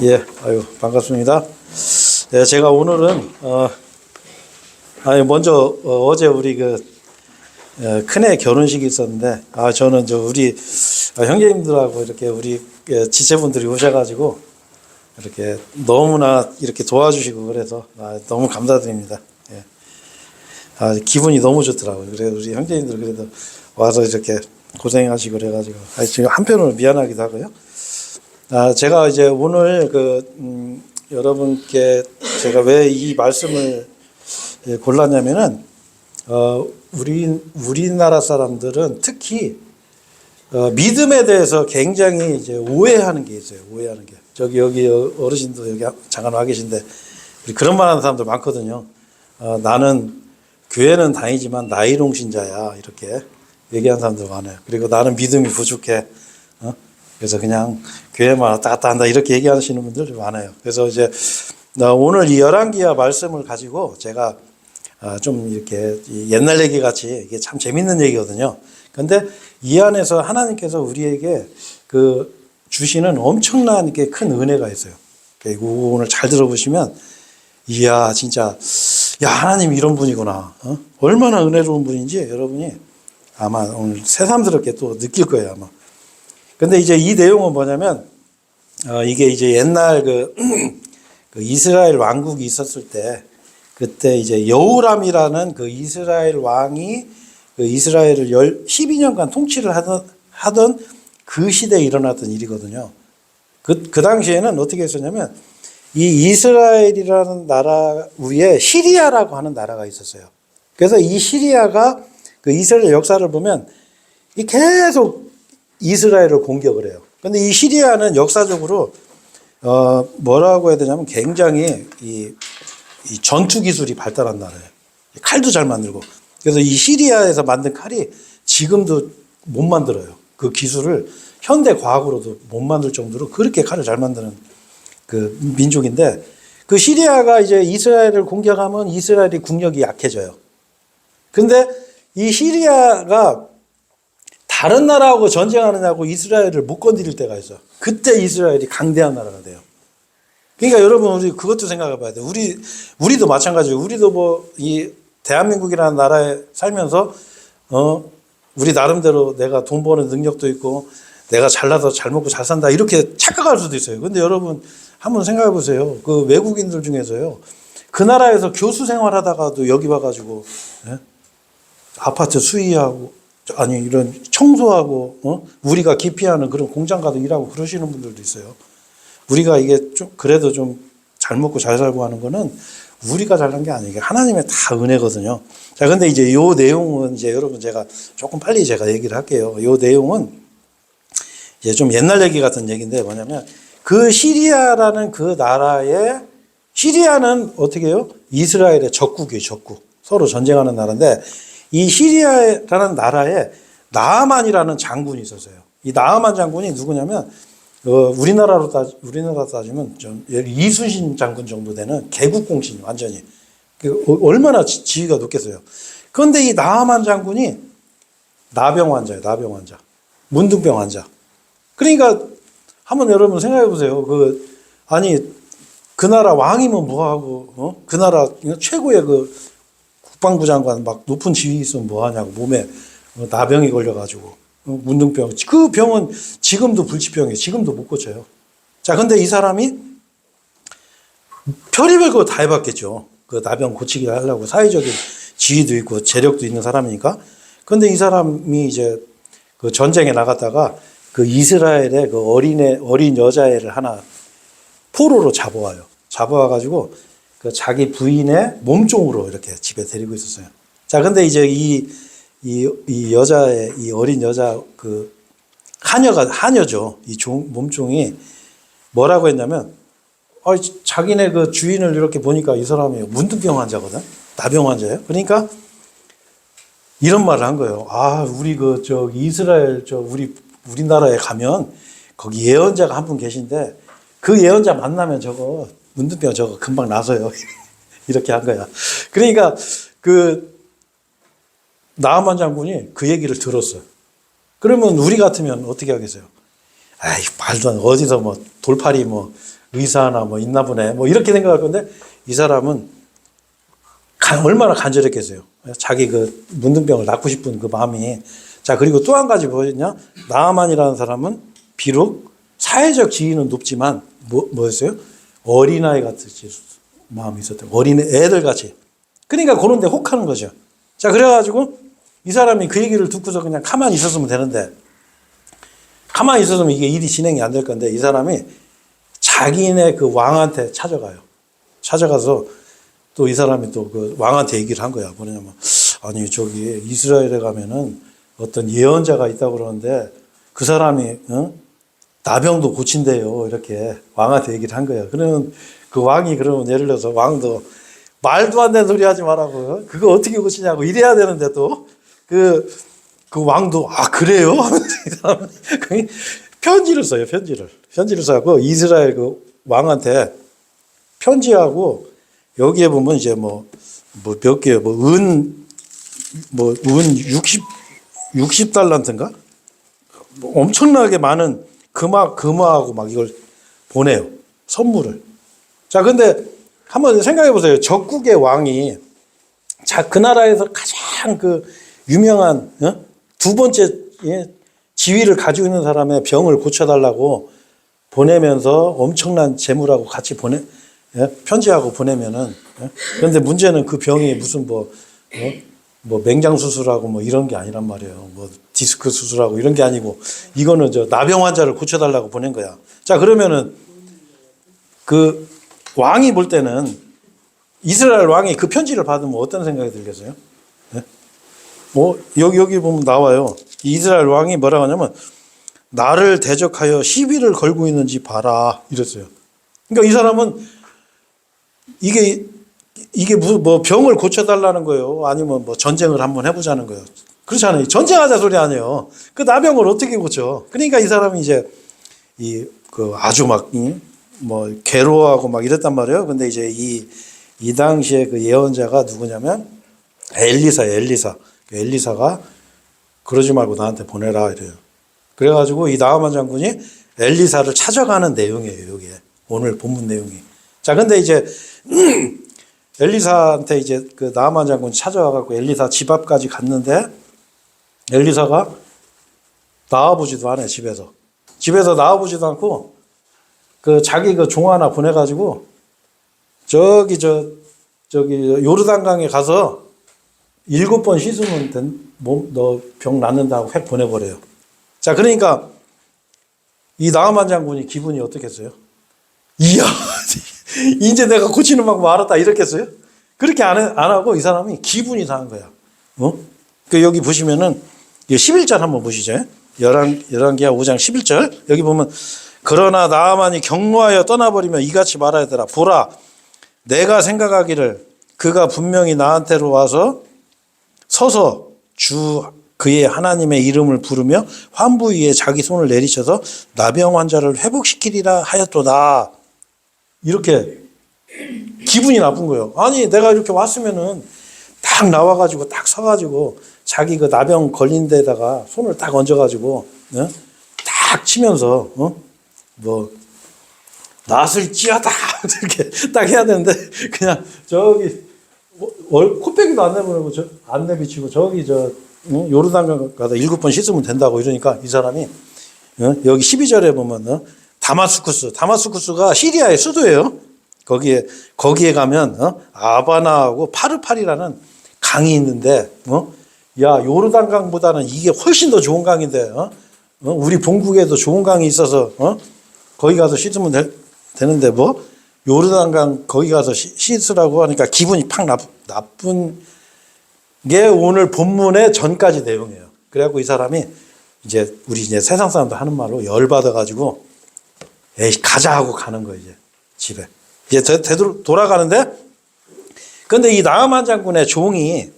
예, 아유, 반갑습니다. 예, 제가 오늘은, 먼저, 어제 우리 큰애 결혼식이 있었는데, 저는 우리 형제님들하고 이렇게 우리 지체분들이 오셔가지고, 이렇게 너무나 이렇게 도와주시고 그래서, 너무 감사드립니다. 예. 기분이 너무 좋더라고요. 그래서 우리 형제님들 그래도 와서 이렇게 고생하시고 그래가지고, 지금 한편으로 미안하기도 하고요. 제가 이제 오늘 여러분께 제가 왜 이 말씀을 골랐냐면은, 우리나라 사람들은 특히, 믿음에 대해서 굉장히 이제 오해하는 게 있어요. 오해하는 게. 여기 어르신도 여기 잠깐 와 계신데, 우리 그런 말 하는 사람들 많거든요. 나는 교회는 다니지만 나이롱 신자야. 이렇게 얘기하는 사람들 많아요. 그리고 나는 믿음이 부족해. 그래서 그냥 교회만 왔다 갔다 한다 이렇게 얘기하시는 분들 많아요. 그래서 이제 오늘 이 열왕기하 말씀을 가지고 제가 좀 이렇게 옛날 얘기 같이 이게 참 재밌는 얘기거든요. 근데 이 안에서 하나님께서 우리에게 주시는 엄청난 게 큰 은혜가 있어요. 이거 오늘 잘 들어보시면 이야 진짜 야 하나님 이런 분이구나. 얼마나 은혜로운 분인지 여러분이 아마 오늘 새삼스럽게 또 느낄 거예요 아마. 근데 이제 이 내용은 뭐냐면, 이게 이제 옛날 이스라엘 왕국이 있었을 때, 그때 이제 여호람이라는 이스라엘 왕이 이스라엘을 12년간 통치를 하던 그 시대에 일어났던 일이거든요. 그 당시에는 어떻게 했었냐면, 이 이스라엘이라는 나라 위에 시리아라고 하는 나라가 있었어요. 그래서 이 시리아가 이스라엘 역사를 보면, 이 계속 이스라엘을 공격을 해요. 근데 이 시리아는 역사적으로 뭐라고 해야 되냐면 굉장히 이 전투 기술이 발달한 나라예요. 칼도 잘 만들고. 그래서 이 시리아에서 만든 칼이 지금도 못 만들어요. 그 기술을 현대 과학으로도 못 만들 정도로 그렇게 칼을 잘 만드는 민족인데, 그 시리아가 이제 이스라엘을 공격하면 이스라엘이 국력이 약해져요. 근데 이 시리아가 다른 나라하고 전쟁하느냐고 이스라엘을 못 건드릴 때가 있어. 그때 이스라엘이 강대한 나라가 돼요. 그러니까 여러분 우리 그것도 생각해 봐야 돼요. 우리도 마찬가지예요. 우리도 이 대한민국이라는 나라에 살면서 우리 나름대로 내가 돈 버는 능력도 있고 내가 잘나서 잘 먹고 잘 산다 이렇게 착각할 수도 있어요. 근데 여러분 한번 생각해 보세요. 그 외국인들 중에서요. 그 나라에서 교수 생활하다가도 여기 와가지고 아파트 수의하고 이런 청소하고, 우리가 기피하는 그런 공장 가도 일하고 그러시는 분들도 있어요. 우리가 이게 그래도 좀 잘 먹고 잘 살고 하는 거는 우리가 잘난 게 아니에요. 하나님의 다 은혜거든요. 자, 근데 이제 요 내용은 이제 여러분 제가 조금 빨리 제가 얘기를 할게요. 요 내용은 이제 좀 옛날 얘기 같은 얘기인데 뭐냐면 그 시리아라는 그 나라의 시리아는 어떻게 해요? 이스라엘의 적국이에요, 적국. 서로 전쟁하는 나라인데 이 시리아라는 나라에 나아만이라는 장군이 있었어요. 이 나아만 장군이 누구냐면 우리나라 따지면 좀 이순신 장군 정도 되는 개국공신 완전히 얼마나 지위가 높겠어요. 그런데 이 나아만 장군이 나병 환자예요. 나병 환자, 문둥병 환자. 그러니까 한번 여러분 생각해 보세요. 그 나라 왕이면 뭐하고 그 나라 최고의 국방부 장관 막 높은 지위 있으면 뭐하냐고 몸에 나병이 걸려가지고 문둥병 그 병은 지금도 불치병이에요. 지금도 못 고쳐요. 자, 근데 이 사람이 별의별 거 다 해봤겠죠. 그 나병 고치기 하려고 사회적인 지위도 있고 재력도 있는 사람이니까. 근데 이 사람이 이제 그 전쟁에 나갔다가 그 이스라엘의 그 어린 여자애를 하나 포로로 잡아와요. 잡아와가지고 그 자기 부인의 몸종으로 이렇게 집에 데리고 있었어요. 자, 근데 이제 이 어린 여자 하녀죠. 이 몸종이 뭐라고 했냐면, 자기네 그 주인을 이렇게 보니까 이 사람이 문둥병 환자거든. 나병 환자예요. 그러니까 이런 말을 한 거예요. 우리 이스라엘 우리나라에 가면 거기 예언자가 한 분 계신데 그 예언자 만나면 문둥병 금방 나서요. 이렇게 한 거야. 그러니까 나아만 장군이 그 얘기를 들었어요. 그러면 우리 같으면 어떻게 하겠어요? 말도 안 돼. 어디서 돌팔이 의사나 뭐 있나 보네. 뭐 이렇게 생각할 건데 이 사람은 얼마나 간절했겠어요. 자기 그 문둥병을 낫고 싶은 그 마음이. 자, 그리고 또 한 가지 뭐였냐? 나아만이라는 사람은 비록 사회적 지위는 높지만 뭐였어요? 어린아이 같이 마음이 있었대요. 어린 애들 같이. 그러니까 그런 데 혹하는 거죠. 자, 그래가지고 이 사람이 그 얘기를 듣고서 그냥 가만히 있었으면 되는데 가만히 있었으면 이게 일이 진행이 안 될 건데 이 사람이 자기네 그 왕한테 찾아가요. 찾아가서 또 이 사람이 또 그 왕한테 얘기를 한 거야. 뭐냐면 아니 저기 이스라엘에 가면은 어떤 예언자가 있다고 그러는데 그 사람이 나병도 고친대요. 이렇게 왕한테 얘기를 한 거예요. 그러면 그 왕이 그러면 예를 들어서 왕도 말도 안 되는 소리 하지 말라고. 그거 어떻게 고치냐고 이래야 되는데 또 그 왕도 아 그래요? 하면서 편지를 써요. 편지를 써갖고 이스라엘 그 왕한테 편지하고 여기에 보면 이제 뭐 몇 개요. 은 60달란트인가? 뭐 엄청나게 많은 금화하고 막 이걸 보내요. 선물을. 자, 근데 한번 생각해 보세요. 적국의 왕이 그 나라에서 가장 그 유명한 두 번째 지위를 가지고 있는 사람의 병을 고쳐달라고 보내면서 엄청난 재물하고 같이 편지하고 보내면은 그런데 문제는 그 병이 무슨 뭐 맹장 수술하고 뭐 이런 게 아니란 말이에요. 뭐 디스크 수술하고 이런 게 아니고 이거는 저 나병 환자를 고쳐달라고 보낸 거야. 자, 그러면은 그 왕이 볼 때는 이스라엘 왕이 그 편지를 받으면 어떤 생각이 들겠어요? 네? 뭐 여기 보면 나와요. 이스라엘 왕이 뭐라고 하냐면 나를 대적하여 시비를 걸고 있는지 봐라 이랬어요. 그러니까 이 사람은 이게 뭐 병을 고쳐달라는 거예요. 아니면 뭐 전쟁을 한번 해보자는 거예요. 그렇잖아요. 전쟁하자 소리 아니에요. 그 나병을 어떻게 고쳐? 그러니까 이 사람이 이제 그 아주 막 뭐 괴로워하고 막 이랬단 말이에요. 근데 이제 이 당시에 그 예언자가 누구냐면 엘리사가 그러지 말고 나한테 보내라 이래요. 그래가지고 이 나아만 장군이 엘리사를 찾아가는 내용이에요. 여기에 오늘 본문 내용이. 자, 근데 이제 엘리사한테 이제 그 나아만 장군이 찾아와갖고 엘리사 집 앞까지 갔는데 엘리사가 나와보지도 않아요. 집에서 나와보지도 않고 그 자기 그 종 하나 보내가지고 저기 요르단강에 가서 7번 씻으면 너 병 낫는다고 획 보내버려요. 자, 그러니까 이 나아만 장군이 기분이 어떻겠어요? 이야, 이제 내가 고치는 방법 알았다 이랬겠어요? 그렇게 안 하고 이 사람이 기분이 상한 거야. 그 여기 보시면은 11절 한번 보시죠. 열왕기하 5장 11절 여기 보면 그러나 나아만이 경노하여 떠나버리며 이같이 말하더라. 보라, 내가 생각하기를 그가 분명히 나한테로 와서 서서 주 그의 하나님의 이름을 부르며 환부 위에 자기 손을 내리쳐서 나병 환자를 회복시키리라 하였도다. 이렇게 기분이 나쁜 거예요. 아니 내가 이렇게 왔으면은 딱 나와가지고 딱 서가지고 자기 그 나병 걸린 데다가 손을 딱 얹어가지고 딱 치면서 뭐 낫을지어다 이렇게 딱 해야 되는데 그냥 저기 코빼기도 안 내비치고 저기 요르단강 가다 7번 씻으면 된다고 이러니까 이 사람이 여기 12절에 보면 다마스쿠스가 시리아의 수도예요. 거기에 가면 아바나하고 파르팔이라는 강이 있는데 야 요르단강보다는 이게 훨씬 더 좋은 강인데 우리 본국에도 좋은 강이 있어서 거기 가서 씻으면 되는데 뭐 요르단강 거기 가서 씻으라고 하니까 기분이 팍 나쁜 게 오늘 본문의 전까지 내용이에요. 그래갖고 이 사람이 우리 세상 사람들 하는 말로 열받아가지고 에이 가자 하고 가는 거예요. 이제 집에 이제 돌아가는데 근데 이 나아만 장군의 종이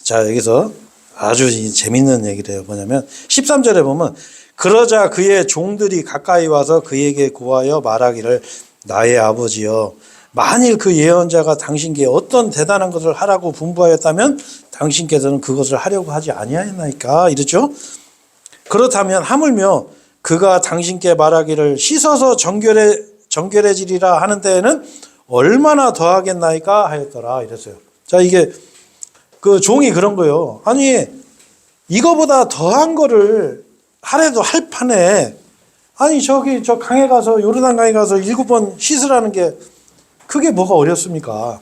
자 여기서 아주 재밌는 얘기를 해요. 뭐냐면 13절에 보면 그러자 그의 종들이 가까이 와서 그에게 구하여 말하기를 나의 아버지여 만일 그 예언자가 당신께 어떤 대단한 것을 하라고 분부하였다면 당신께서는 그것을 하려고 하지 아니하였나이까 이랬죠. 그렇다면 하물며 그가 당신께 말하기를 씻어서 정결해지리라 하는 데에는 얼마나 더하겠나이까 하였더라 이랬어요. 자, 이게 그 종이 그런 거예요. 아니, 이거보다 더한 거를 하래도 할 판에, 아니, 저 강에 가서, 요르단 강에 가서 7번 씻으라는 게 그게 뭐가 어렵습니까?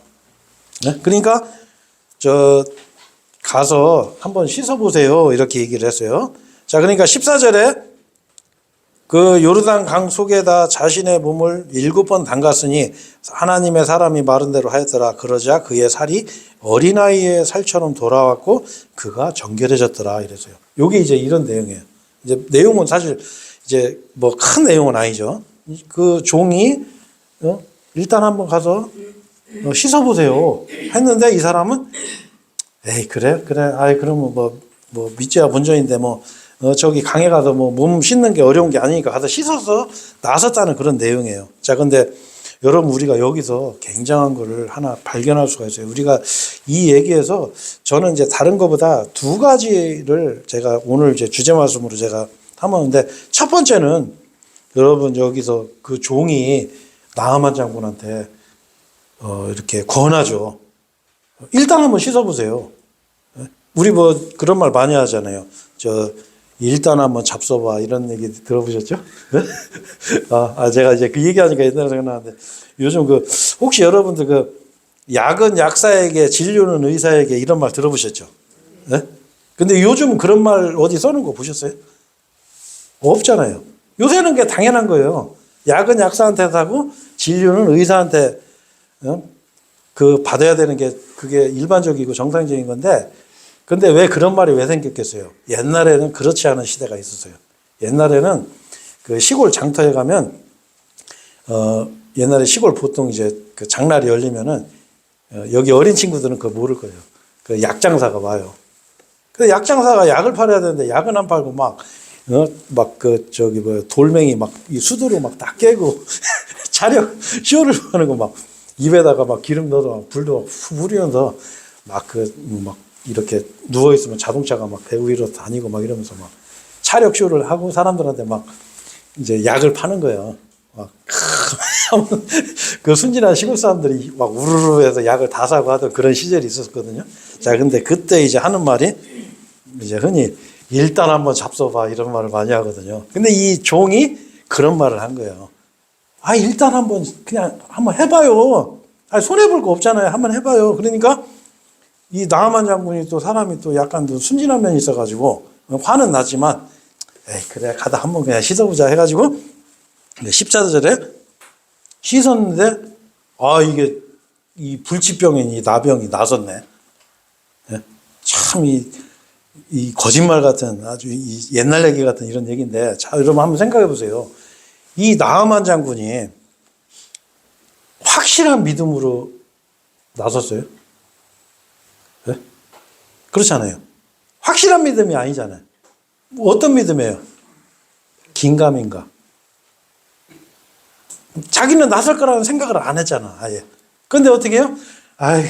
네? 그러니까 가서 한번 씻어보세요 이렇게 얘기를 했어요. 자, 그러니까 14절에 그 요르단 강 속에다 자신의 몸을 7번 담갔으니 하나님의 사람이 마른 대로 하였더라. 그러자 그의 살이 어린아이의 살처럼 돌아왔고 그가 정결해졌더라 이랬어요. 요게 이제 이런 내용이에요. 이제 내용은 사실 이제 뭐 큰 내용은 아니죠. 그 종이 일단 한번 가서 씻어보세요 했는데 이 사람은 에이 그래 아이 그러면 뭐 밑지야 본전인데 저기 강에 가서 몸 씻는 게 어려운 게 아니니까 가서 씻어서 나섰다는 그런 내용이에요. 자, 근데 여러분 우리가 여기서 굉장한 거를 하나 발견할 수가 있어요. 우리가 이 얘기에서 저는 이제 다른 것보다 두 가지를 제가 오늘 이제 주제 말씀으로 제가 담았는데, 첫 번째는 여러분 여기서 그 종이 나아만 장군한테 이렇게 권하죠. 일단 한번 씻어보세요. 우리 그런 말 많이 하잖아요. 일단 한번 잡숴봐 이런 얘기 들어보셨죠? 제가 이제 그 얘기하니까 옛날에 생각나는데, 요즘 혹시 여러분들 약은 약사에게 진료는 의사에게 이런 말 들어보셨죠? 네? 근데 요즘 그런 말 어디 써놓은 거 보셨어요? 없잖아요. 요새는 그게 당연한 거예요. 약은 약사한테 하고 진료는 의사한테 받아야 되는 게 그게 일반적이고 정상적인 건데, 근데 왜 그런 말이 왜 생겼겠어요? 옛날에는 그렇지 않은 시대가 있었어요. 옛날에는 그 시골 장터에 가면 옛날에 시골 보통 이제 그 장날이 열리면은 여기 어린 친구들은 그거 모를 거예요. 그 약장사가 와요. 그 약장사가 약을 팔아야 되는데 약은 안 팔고 돌멩이 이 수두로 다 깨고 차력 쇼를 하는 거 입에다가 기름 넣어서 불도 후 부리면서 이렇게 누워있으면 자동차가 배 위로 다니고 이러면서 차력 쇼를 하고 사람들한테 이제 약을 파는 거예요. 그 순진한 시골 사람들이 우르르 해서 약을 다 사고 하던 그런 시절이 있었거든요. 자, 근데 그때 이제 하는 말이 이제 흔히 일단 한번 잡숴봐 이런 말을 많이 하거든요. 근데 이 종이 그런 말을 한 거예요. 일단 그냥 한번 해봐요. 손해볼 거 없잖아요. 한번 해봐요. 그러니까 이 나아만 장군이 또 사람이 또 약간 순진한 면이 있어가지고 화는 나지만 에이 그래 가다 한번 그냥 씻어보자 해가지고 14절에 씻었는데 이게 이 불치병인 이 나병이 나섰네. 참 이 거짓말 같은 아주 이 옛날 얘기 같은 이런 얘기인데, 자 여러분 한번 생각해 보세요. 이 나아만 장군이 확실한 믿음으로 나섰어요? 네? 그렇잖아요. 확실한 믿음이 아니잖아요. 어떤 믿음이에요? 긴가민가. 자기는 나설 거라는 생각을 안 했잖아, 아예. 근데 어떻게 해요?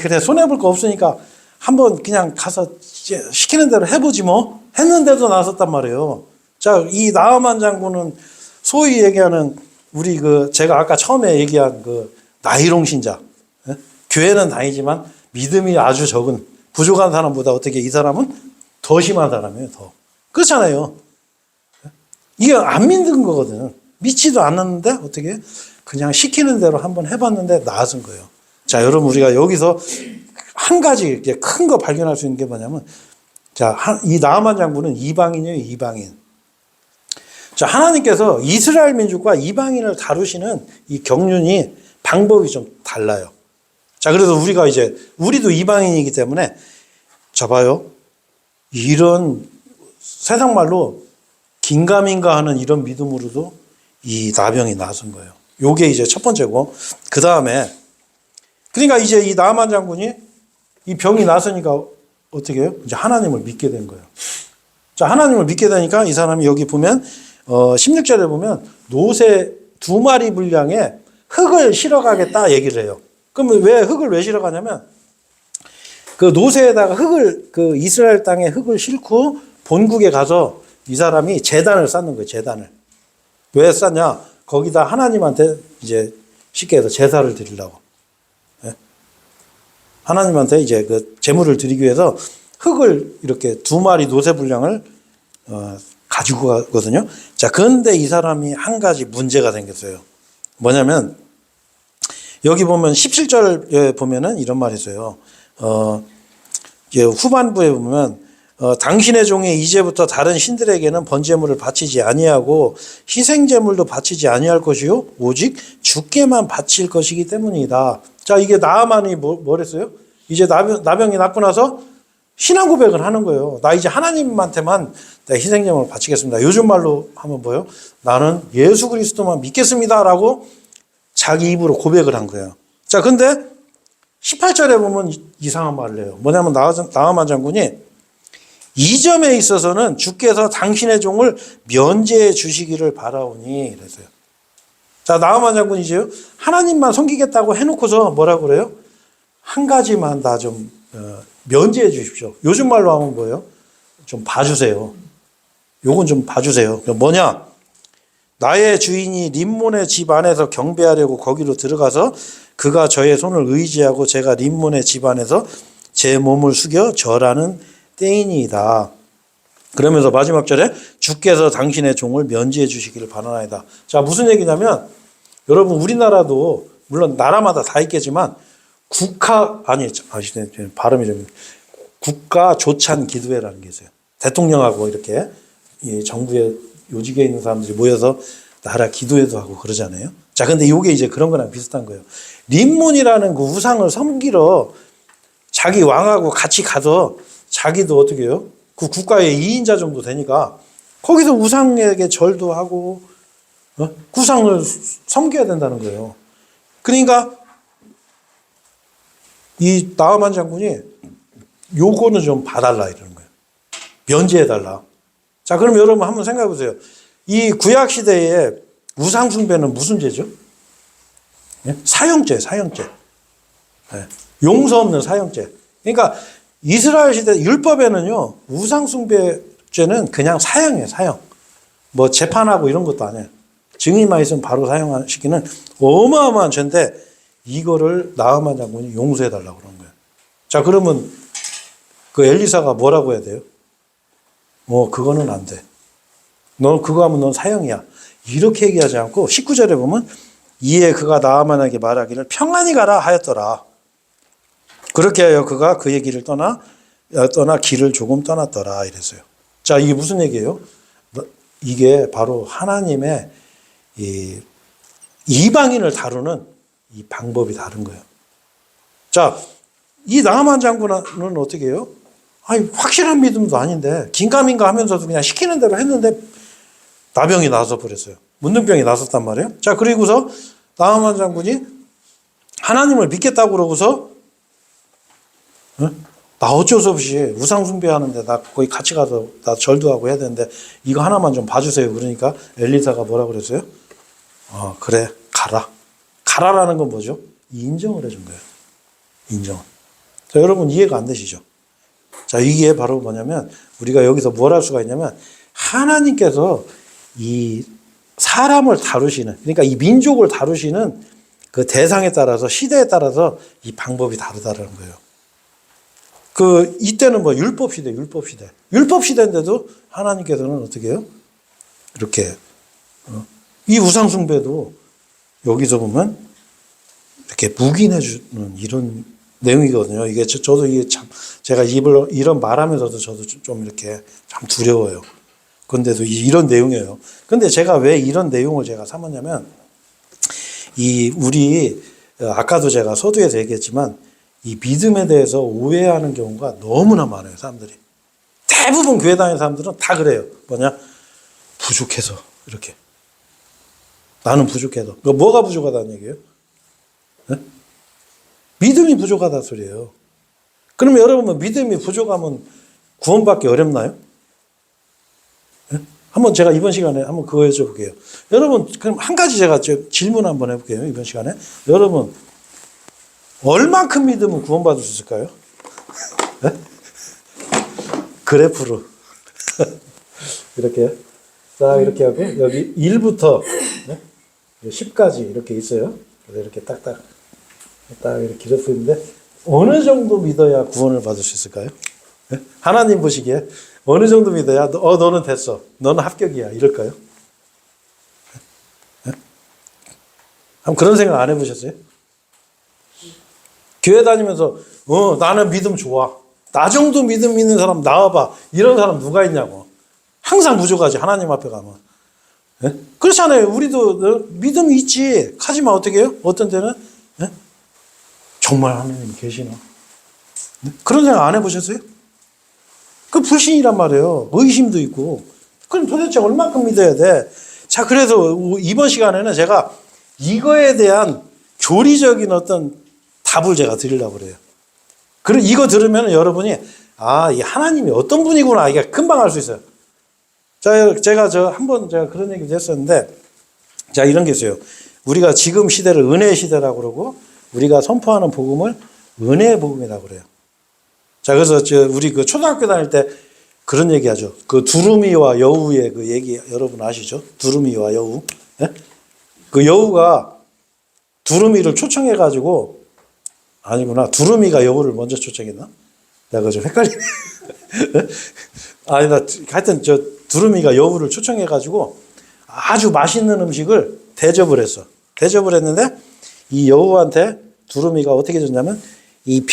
그래, 손해볼 거 없으니까 한번 그냥 가서 시키는 대로 해보지 뭐. 했는데도 나섰단 말이에요. 자, 이 나아만 장군은 소위 얘기하는 우리 제가 아까 처음에 얘기한 나이롱 신자. 교회는 다니지만 믿음이 아주 적은 부족한 사람보다 어떻게 이 사람은 더 심한 사람이에요, 더. 그렇잖아요. 이게 안 믿는 거거든. 믿지도 않았는데 어떻게 그냥 시키는 대로 한번 해봤는데 나아진 거예요. 자, 여러분 우리가 여기서 한 가지 큰 거 발견할 수 있는 게 뭐냐면, 자, 이 나아만 장군은 이방인이에요, 이방인. 자, 하나님께서 이스라엘 민족과 이방인을 다루시는 이 경륜이 방법이 좀 달라요. 자, 그래서 우리도 이방인이기 때문에, 자, 봐요. 이런 세상 말로 긴가민가 하는 이런 믿음으로도 이 나병이 나선 거예요. 요게 이제 첫 번째고, 그 다음에, 그러니까 이제 이 나아만 장군이 이 병이 나서니까 어떻게 해요? 이제 하나님을 믿게 된 거예요. 자, 하나님을 믿게 되니까 이 사람이 여기 보면, 16절에 보면 노새 2마리 분량의 흙을 실어가겠다 얘기를 해요. 그럼 왜 흙을 왜 실어가냐면, 그 노새에다가 이스라엘 땅에 흙을 싣고 본국에 가서 이 사람이 제단을 쌓는 거예요, 제단을. 왜 쌓냐? 거기다 하나님한테 이제 쉽게 해서 제사를 드리려고. 예? 하나님한테 이제 그 제물을 드리기 위해서 흙을 이렇게 2마리 노새 분량을 가지고 가거든요. 자, 그런데 이 사람이 한 가지 문제가 생겼어요. 뭐냐면 여기 보면 17절에 보면은 이런 말이 있어요. 후반부에 보면 당신의 종이 이제부터 다른 신들에게는 번제물을 바치지 아니하고 희생제물도 바치지 아니할 것이요 오직 주께만 바칠 것이기 때문이다. 자, 이게 나아만이 뭐랬어요? 이제 나병이 낫고 나서 신앙 고백을 하는 거예요. 나 이제 하나님한테만 내 희생제물을 바치겠습니다. 요즘 말로 하면 뭐예요? 나는 예수 그리스도만 믿겠습니다라고 자기 입으로 고백을 한 거예요. 자, 근데 18절에 보면 이상한 말을 해요. 뭐냐면 나아만 장군이 이 점에 있어서는 주께서 당신의 종을 면제해 주시기를 바라오니 이랬어요. 자, 나아만 장군이 이제 하나님만 섬기겠다고 해놓고서 뭐라고 그래요? 한 가지만 다 좀 면제해 주십시오. 요즘 말로 하면 뭐예요? 좀 봐주세요. 요건 좀 봐주세요. 뭐냐? 나의 주인이 림몬의 집 안에서 경배하려고 거기로 들어가서 그가 저의 손을 의지하고 제가 림몬의 집 안에서 제 몸을 숙여 절하는 때이니이다. 그러면서 마지막 절에 주께서 당신의 종을 면제해 주시기를 바라나이다. 자, 무슨 얘기냐면 여러분 우리나라도 물론 나라마다 다 있겠지만 발음이 좀 국가 조찬 기도회라는 게 있어요. 대통령하고 이렇게 이 정부에 요직에 있는 사람들이 모여서 나라 기도회도 하고 그러잖아요. 자, 근데 이게 이제 그런 거랑 비슷한 거예요. 림몬이라는 그 우상을 섬기러 자기 왕하고 같이 가서 자기도 어떻게 해요? 그 국가의 2인자 정도 되니까 거기서 우상에게 절도 하고 우상을 섬겨야 된다는 거예요. 그러니까 이 나아만 장군이 요거는 좀 봐달라 이러는 거예요. 면제해달라. 자, 그럼 여러분 한번 생각해 보세요. 이 구약 시대에 우상 숭배는 무슨 죄죠? 예? 사형죄. 예. 용서 없는 사형죄. 그러니까 이스라엘 시대 율법에는요, 우상 숭배죄는 그냥 사형이에요, 사형. 뭐 재판하고 이런 것도 아니에요. 증인만 있으면 바로 사형시키는 어마어마한 죄인데 이거를 나아만 장군이 용서해달라고 그런 거예요. 자, 그러면 그 엘리사가 뭐라고 해야 돼요? 그거는 안 돼. 너 그거 하면 넌 사형이야. 이렇게 얘기하지 않고 19절에 보면 이에 그가 나아만에게 말하기를 평안히 가라 하였더라. 그렇게 하여 그가 그의 길을 떠나 길을 조금 떠났더라 이랬어요. 자, 이게 무슨 얘기예요? 이게 바로 하나님의 이방인을 다루는 이 방법이 다른 거예요. 자, 이 나아만 장군은 어떻게 해요? 아니, 확실한 믿음도 아닌데 긴가민가 하면서도 그냥 시키는 대로 했는데 나병이 나서 버렸어요. 문둥병이 나섰단 말이에요. 자, 그리고서 나아만 장군이 하나님을 믿겠다고 그러고서 나 어쩔 수 없이 우상 숭배하는데 나 거기 같이 가서 나 절도 하고 해야 되는데 이거 하나만 좀 봐주세요. 그러니까 엘리사가 뭐라 그랬어요? 그래, 가라. 가라라는 건 뭐죠? 인정을 해준 거예요. 인정. 자, 여러분 이해가 안 되시죠? 자, 이게 바로 뭐냐면 우리가 여기서 뭘 할 수가 있냐면 하나님께서 이 사람을 다루시는, 그러니까 이 민족을 다루시는 그 대상에 따라서 시대에 따라서 이 방법이 다르다는 거예요. 이때는 뭐 율법 시대인데도 하나님께서는 어떻게 해요? 이렇게 이 우상 숭배도 여기서 보면 이렇게 묵인해 주는 이런 내용이거든요. 이게 저도 이게 참 제가 이런 말하면서도 저도 좀 이렇게 참 두려워요. 그런데도 이런 내용이에요. 근데 제가 왜 이런 내용을 제가 삼았냐면 우리 아까도 제가 서두에서 얘기했지만 이 믿음에 대해서 오해하는 경우가 너무나 많아요, 사람들이. 대부분 교회 다니는 사람들은 다 그래요. 뭐냐? 부족해서 이렇게. 나는 부족해서. 뭐가 부족하다는 얘기예요? 네? 믿음이 부족하다 소리예요. 그러면 여러분 믿음이 부족하면 구원받기 어렵나요? 네? 한번 제가 이번 시간에 한번 그거 여쭤볼게요. 여러분 그럼 한 가지 제가 질문 한번 해볼게요. 이번 시간에. 여러분 얼만큼 믿으면 구원받을 수 있을까요? 네? 그래프로 이렇게 딱 이렇게 하고 여기 1부터 네? 10가지 이렇게 있어요. 그래서 이렇게 딱딱 이렇게 기록되어 있는데 어느 정도 믿어야 구원을 받을 수 있을까요? 네? 하나님 보시기에 어느 정도 믿어야 너는 됐어, 너는 합격이야 이럴까요? 네? 한번 그런 생각 안 해보셨어요? 교회 다니면서 나는 믿음 좋아, 나 정도 믿음 있는 사람 나와봐, 이런 사람 누가 있냐고. 항상 부족하지 하나님 앞에 가면. 네? 그렇잖아요. 우리도 믿음이 있지. 하지만 어떻게 해요? 어떤 때는 네? 정말 하나님 계시나? 네? 그런 생각 안 해보셨어요? 그 불신이란 말이에요. 의심도 있고. 그럼 도대체 얼마큼 믿어야 돼? 자, 그래서 이번 시간에는 제가 이거에 대한 교리적인 어떤 답을 제가 드리려고 그래요. 그리고 이거 들으면 여러분이 이 하나님이 어떤 분이구나 이게 금방 알 수 있어요. 자, 제가 한번 제가 그런 얘기도 했었는데, 자, 이런 게 있어요. 우리가 지금 시대를 은혜의 시대라고 그러고, 우리가 선포하는 복음을 은혜의 복음이라고 그래요. 자, 그래서 우리 그 초등학교 다닐 때 그런 얘기 하죠. 그 두루미와 여우의 그 얘기 여러분 아시죠? 두루미와 여우. 네? 그 여우가 두루미를 초청해가지고, 아니구나. 두루미가 여우를 먼저 초청했나? 내가 좀 헷갈리네. 하여튼 두루미가 여우를 초청해가지고 아주 맛있는 음식을 대접을 했어. 대접을 했는데 이 여우한테 두루미가 어떻게 줬냐면 이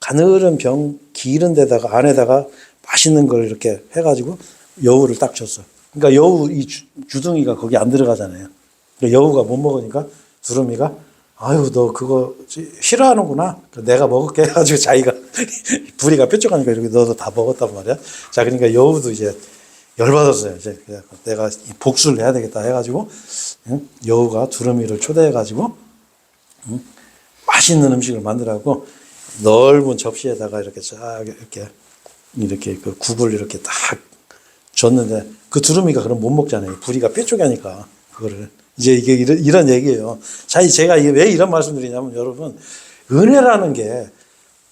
가늘은 병 기른 데다가 안에다가 맛있는 걸 이렇게 해가지고 여우를 딱 줬어. 그러니까 여우 이 주둥이가 거기 안 들어가잖아요. 여우가 못 먹으니까 두루미가 아유 너 그거 싫어하는구나. 내가 먹을게 해가지고 자기가 부리가 뾰족하니까 이렇게 너도 다 먹었단 말이야. 자, 그러니까 여우도 이제 열받았어요. 이제 내가 복수를 해야 되겠다 해가지고 여우가 두루미를 초대해가지고 맛있는 음식을 만들라고 넓은 접시에다가 이렇게 쫙 이렇게 그 국을 이렇게 딱 줬는데 그 두루미가 그럼 못 먹잖아요. 부리가 뾰족하니까 그거를. 이제 이게 이런 얘기예요. 자, 제가 왜 이런 말씀 드리냐면 여러분, 은혜라는 게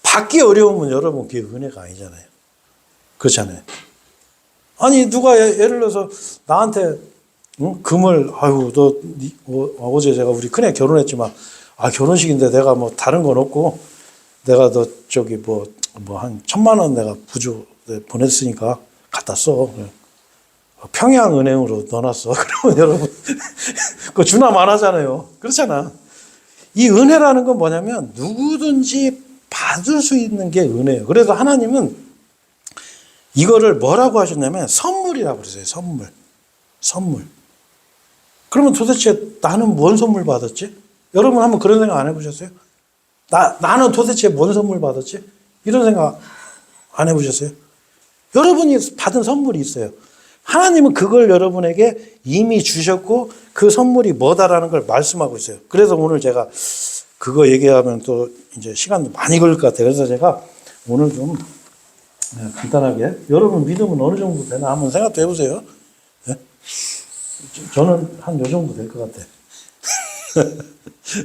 받기 어려우면 여러분 그게 은혜가 아니잖아요. 그렇잖아요. 아니, 누가 예를 들어서 나한테 금을, 어제 제가 우리 큰애 결혼했지만, 결혼식인데 내가 뭐 다른 건 없고, 내가 너 한 1,000,000원 내가 부주 보냈으니까 갖다 써. 평양은행으로 넣어놨어. 그러면 여러분, 그거 주나 마나잖아요. 그렇잖아. 이 은혜라는 건 뭐냐면 누구든지 받을 수 있는 게 은혜예요. 그래서 하나님은 이거를 뭐라고 하셨냐면 선물이라고 그러세요. 선물. 그러면 도대체 나는 뭔 선물 받았지? 여러분 한번 그런 생각 안 해보셨어요? 나는 도대체 뭔 선물 받았지? 이런 생각 안 해보셨어요? 여러분이 받은 선물이 있어요. 하나님은 그걸 여러분에게 이미 주셨고 그 선물이 뭐다라는 걸 말씀하고 있어요. 그래서 오늘 제가 그거 얘기하면 또 이제 시간도 많이 걸릴 것 같아요. 그래서 제가 오늘 좀 간단하게 여러분 믿음은 어느 정도 되나 한번 생각도 해보세요. 네? 저는 한 요 정도 될 것 같아.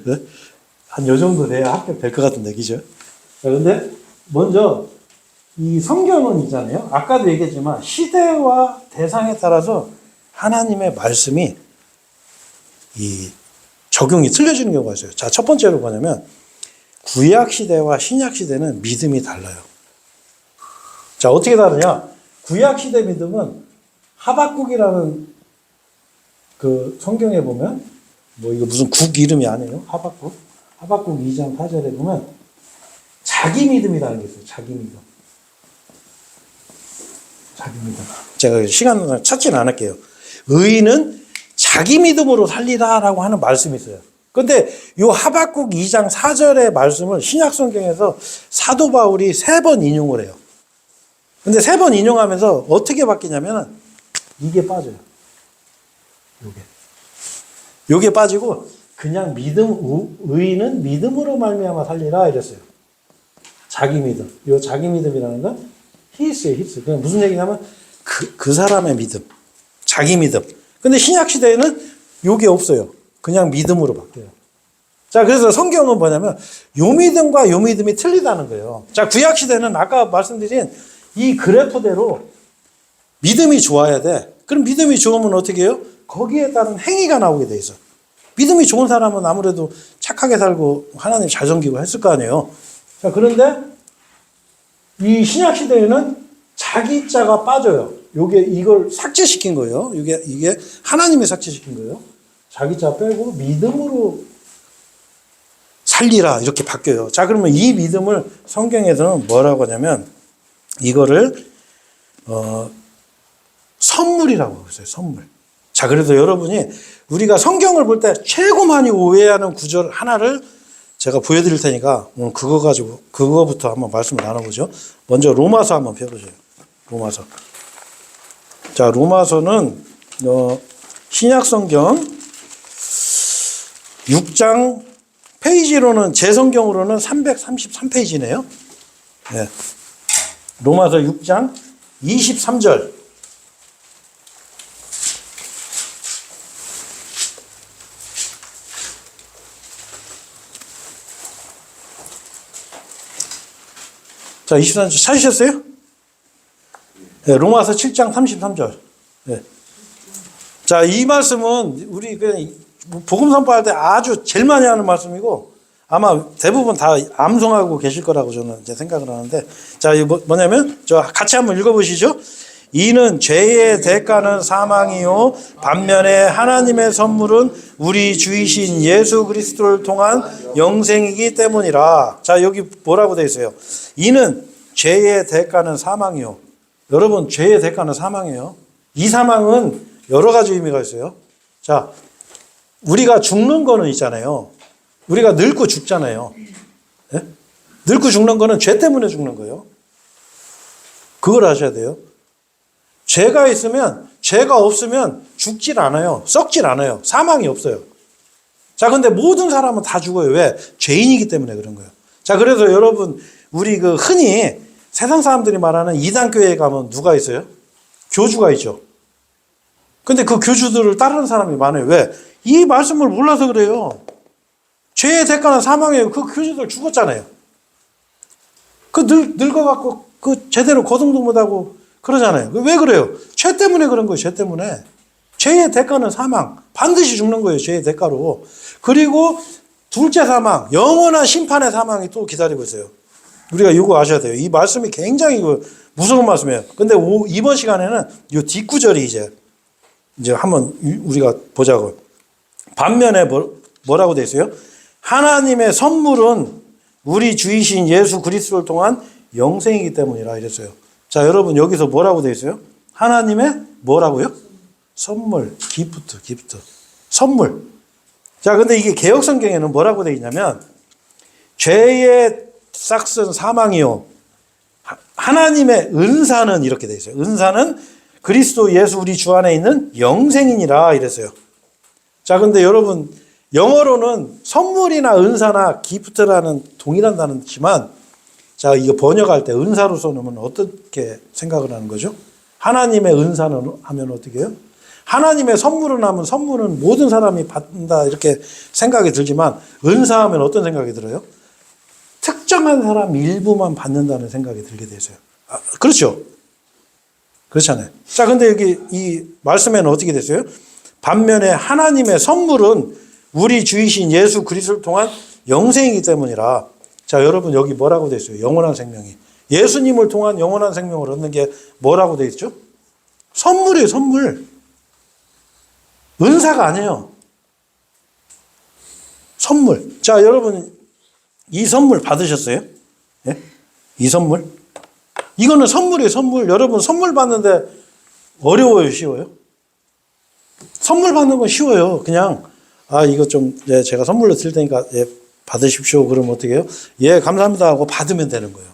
네? 한 요 정도 돼야 합격 될 것 같은 얘기죠. 그런데 먼저 이 성경은 있잖아요. 아까도 얘기했지만 시대와 대상에 따라서 하나님의 말씀이 이 적용이 틀려지는 경우가 있어요. 자, 첫 번째로 뭐냐면 구약 시대와 신약 시대는 믿음이 달라요. 자, 어떻게 다르냐? 구약 시대 믿음은 하박국이라는 그 성경에 보면 뭐 이거 무슨 국 이름이 아니에요. 하박국 2장 4절에 보면 자기 믿음이라는 게 있어요. 자기 믿음. 제가 시간을 찾지는 않을게요. 의인은 자기 믿음으로 살리라라고 하는 말씀이 있어요. 그런데 이 하박국 2장 4절의 말씀을 신약 성경에서 사도 바울이 3번 인용을 해요. 근데 3번 인용하면서 어떻게 바뀌냐면 이게 빠져요. 요게 빠지고 그냥 의인은 믿음으로 말미암아 살리라 이랬어요. 자기 믿음. 요 자기 믿음이라는 건 히스예요. 그냥 무슨 얘기냐면 그 사람의 믿음, 자기 믿음. 근데 신약 시대에는 요게 없어요. 그냥 믿음으로 바뀌어요. 자, 그래서 성경은 뭐냐면 요 믿음과 요 믿음이 틀리다는 거예요. 자, 구약 시대는 아까 말씀드린 이 그래프대로 믿음이 좋아야 돼. 그럼 믿음이 좋으면 어떻게 해요? 거기에 따른 행위가 나오게 돼 있어. 믿음이 좋은 사람은 아무래도 착하게 살고 하나님 잘 섬기고 했을 거 아니에요. 자, 그런데 이 신약 시대에는 자기 자가 빠져요. 이걸 삭제시킨 거예요. 이게 하나님이 삭제시킨 거예요. 자기 자 빼고 믿음으로 살리라 이렇게 바뀌어요. 자, 그러면 이 믿음을 성경에서는 뭐라고 하냐면 이거를 선물이라고 하고 있어요. 선물. 자, 그래서 여러분이 우리가 성경을 볼 때 최고 많이 오해하는 구절 하나를 제가 보여드릴 테니까 오늘 그거 가지고 그거부터 한번 말씀을 나눠보죠. 먼저 로마서 한번 펴보세요. 로마서. 자, 로마서는 신약 성경 6장 페이지로는 제 성경으로는 333페이지네요. 네. 로마서 6장 23절. 자, 23절 찾으셨어요? 네, 로마서 7장 33절. 네. 자, 이 말씀은 우리 복음 선포할 때 아주 제일 많이 하는 말씀이고 아마 대부분 다 암송하고 계실 거라고 저는 이제 생각을 하는데, 자, 이거 뭐냐면 저 같이 한번 읽어보시죠. 이는 죄의 대가는 사망이요 반면에 하나님의 선물은 우리 주이신 예수 그리스도를 통한 영생이기 때문이라. 자, 여기 뭐라고 되어 있어요? 이는 죄의 대가는 사망이요. 여러분, 죄의 대가는 사망이에요. 이 사망은 여러 가지 의미가 있어요. 자, 우리가 죽는 거는 있잖아요. 우리가 늙고 죽잖아요. 네? 늙고 죽는 거는 죄 때문에 죽는 거예요. 그걸 아셔야 돼요. 죄가 있으면, 죄가 없으면 죽질 않아요. 썩질 않아요. 사망이 없어요. 자, 근데 모든 사람은 다 죽어요. 왜? 죄인이기 때문에 그런 거예요. 자, 그래서 여러분, 우리 흔히 세상 사람들이 말하는 이단교회에 가면 누가 있어요? 교주가 있죠. 근데 그 교주들을 따르는 사람이 많아요. 왜? 이 말씀을 몰라서 그래요. 죄의 대가는 사망이에요. 그 교주들 죽었잖아요. 늙어갖고 제대로 거동도 못하고 그러잖아요. 왜 그래요? 죄 때문에 그런 거예요. 죄 때문에. 죄의 대가는 사망. 반드시 죽는 거예요. 죄의 대가로. 그리고 둘째 사망, 영원한 심판의 사망이 또 기다리고 있어요. 우리가 이거 아셔야 돼요. 이 말씀이 굉장히 무서운 말씀이에요. 근데 이번 시간에는 이 뒷구절이 이제 한번 우리가 보자고. 반면에 뭐라고 되어 있어요? 하나님의 선물은 우리 주이신 예수 그리스도를 통한 영생이기 때문이라 이랬어요. 자, 여러분 여기서 뭐라고 되어 있어요? 하나님의 뭐라고요? 선물, 기프트. 선물. 자, 근데 이게 개역 성경에는 뭐라고 되어 있냐면 죄의 싹슨 사망이요. 하나님의 은사는 이렇게 되어 있어요. 은사는 그리스도 예수 우리 주 안에 있는 영생이니라 이랬어요. 자, 근데 여러분 영어로는 선물이나 은사나 기프트라는 동일한 단어지만 자, 이거 번역할 때 은사로 써놓으면 어떻게 생각을 하는 거죠? 하나님의 은사는 하면 어떻게 해요? 하나님의 선물은 하면 선물은 모든 사람이 받는다 이렇게 생각이 들지만 은사하면 어떤 생각이 들어요? 특정한 사람 일부만 받는다는 생각이 들게 되세요. 아, 그렇죠? 그렇잖아요. 자, 근데 여기 이 말씀에는 어떻게 됐어요? 반면에 하나님의 선물은 우리 주이신 예수 그리스도를 통한 영생이기 때문이라. 자, 여러분 여기 뭐라고 되어 있어요? 영원한 생명이. 예수님을 통한 영원한 생명을 얻는 게 뭐라고 되어 있죠? 선물이에요, 선물. 은사가 아니에요. 선물. 자, 여러분 이 선물 받으셨어요? 예? 이 선물? 이거는 선물이에요, 선물. 여러분 선물 받는데 어려워요, 쉬워요? 선물 받는 건 쉬워요. 그냥 이거 좀 제가 선물로 드릴 테니까 받으십시오. 그러면 어떻게 해요? 예, 감사합니다 하고 받으면 되는 거예요.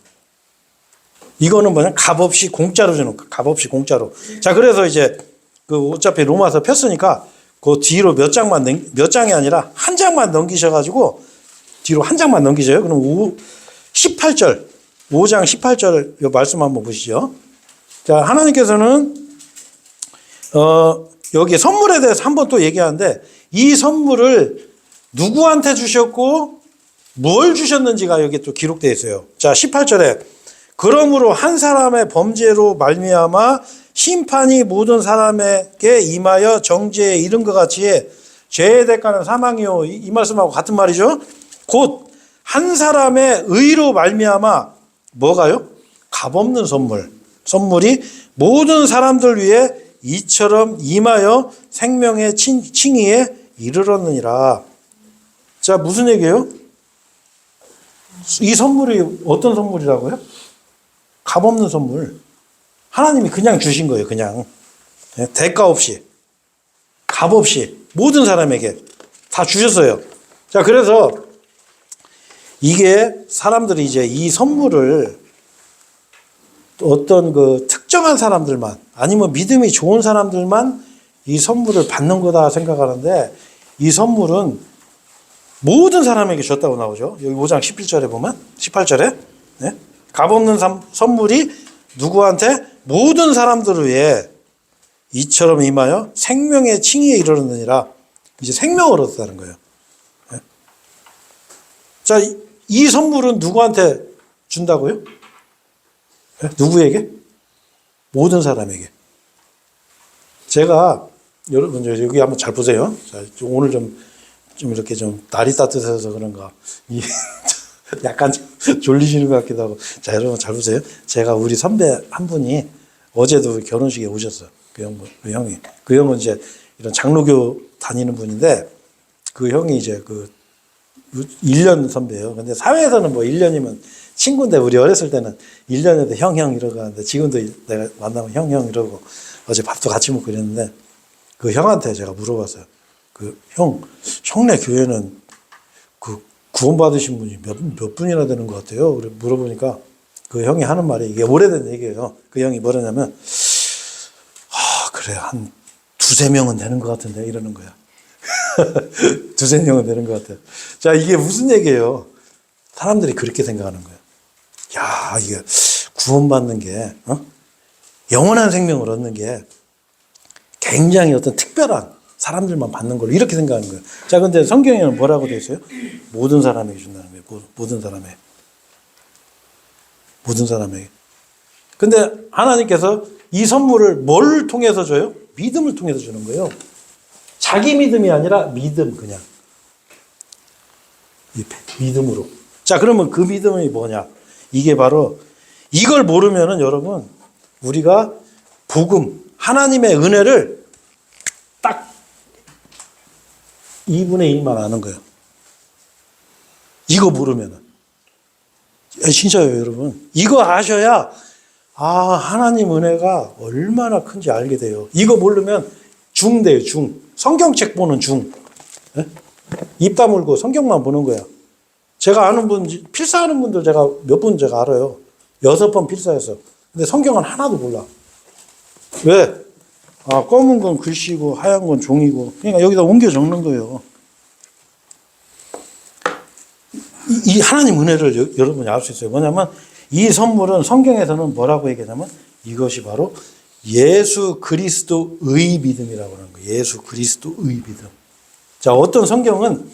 이거는 뭐냐? 값없이 공짜로 주는 거. 값없이 공짜로. 자, 그래서 이제 어차피 로마서 폈으니까 그 뒤로 몇 장이 아니라 한 장만 넘기셔가지고 뒤로 한 장만 넘기셔요. 그럼 18절, 5장 18절 요 말씀 한번 보시죠. 자, 하나님께서는 여기 선물에 대해서 한번 또 얘기하는데 이 선물을 누구한테 주셨고 뭘 주셨는지가 여기 또 기록되어 있어요. 자, 18절에 그러므로 한 사람의 범죄로 말미암아 심판이 모든 사람에게 임하여 정죄에 이른 것 같이 죄의 대가는 사망이요. 이 말씀하고 같은 말이죠. 곧 한 사람의 의로 말미암아 뭐가요? 값없는 선물이 모든 사람들 위해 이처럼 임하여 생명의 칭의에 이르렀느니라. 자, 무슨 얘기예요? 이 선물이 어떤 선물이라고요? 값없는 선물. 하나님이 그냥 주신 거예요. 그냥 대가 없이, 값 없이 모든 사람에게 다 주셨어요. 자, 그래서 이게 사람들이 이제 이 선물을 어떤 그 특정한 사람들만, 아니면 믿음이 좋은 사람들만 이 선물을 받는 거다 생각하는데, 이 선물은 모든 사람에게 줬다고 나오죠. 여기 5장 11절에 보면, 18절에 네? 값없는 선물이 누구한테? 모든 사람들을 위해 이처럼 임하여 생명의 칭의에 이르렀느니라. 이제 생명을 얻었다는 거예요. 네? 자, 이 선물은 누구한테 준다고요? 네? 누구에게? 모든 사람에게. 제가 여러분 여기 한번 잘 보세요. 자, 오늘 좀 이렇게 좀 날이 따뜻해서 그런가 약간 졸리시는 것 같기도 하고. 자, 여러분 잘 보세요. 제가 우리 선배 한 분이 어제도 결혼식에 오셨어요. 그 형이. 그 형은 이제 이런 장로교 다니는 분인데, 그 형이 이제 그 1년 선배예요. 근데 사회에서는 뭐 1년이면 친구인데, 우리 어렸을 때는 1년에도 형 이러고 하는데, 지금도 내가 만나면 형 이러고, 어제 밥도 같이 먹고 이랬는데, 그 형한테 제가 물어봤어요. 그 형네 교회는 그 구원받으신 분이 몇 분이나 되는 것 같아요. 그래 물어보니까 그 형이 하는 말이, 이게 오래된 얘기예요. 그 형이 뭐라냐면, 그래, 한 두세 명은 되는 것 같은데, 이러는 거야. 두세 명은 되는 것 같아요. 자, 이게 무슨 얘기예요? 사람들이 그렇게 생각하는 거예요. 야, 이게 구원받는 게, 영원한 생명을 얻는 게 굉장히 어떤 특별한 사람들만 받는 걸로 이렇게 생각하는 거예요. 자, 근데 성경에는 뭐라고 되어 있어요? 모든 사람에게 준다는 거예요. 모든 사람에게. 근데 하나님께서 이 선물을 뭘 통해서 줘요? 믿음을 통해서 주는 거예요. 자기 믿음이 아니라 믿음, 그냥. 믿음으로. 자, 그러면 그 믿음이 뭐냐? 이게 바로, 이걸 모르면은 여러분, 우리가 복음, 하나님의 은혜를 딱 2분의 1만 아는 거예요. 이거 모르면은. 진짜요, 여러분. 이거 아셔야, 하나님 은혜가 얼마나 큰지 알게 돼요. 이거 모르면 중 돼요, 중. 성경책 보는 중. 네? 입 다물고 성경만 보는 거야. 제가 아는 분, 필사하는 분들 제가 몇 분 제가 알아요. 6번 필사해서. 근데 성경은 하나도 몰라. 왜? 검은 건 글씨고 하얀 건 종이고. 그러니까 여기다 옮겨 적는 거예요. 이 하나님 은혜를 여러분이 알 수 있어요. 뭐냐면 이 선물은 성경에서는 뭐라고 얘기하냐면 이것이 바로 예수 그리스도의 믿음이라고 하는 거예요. 예수 그리스도의 믿음. 자, 어떤 성경은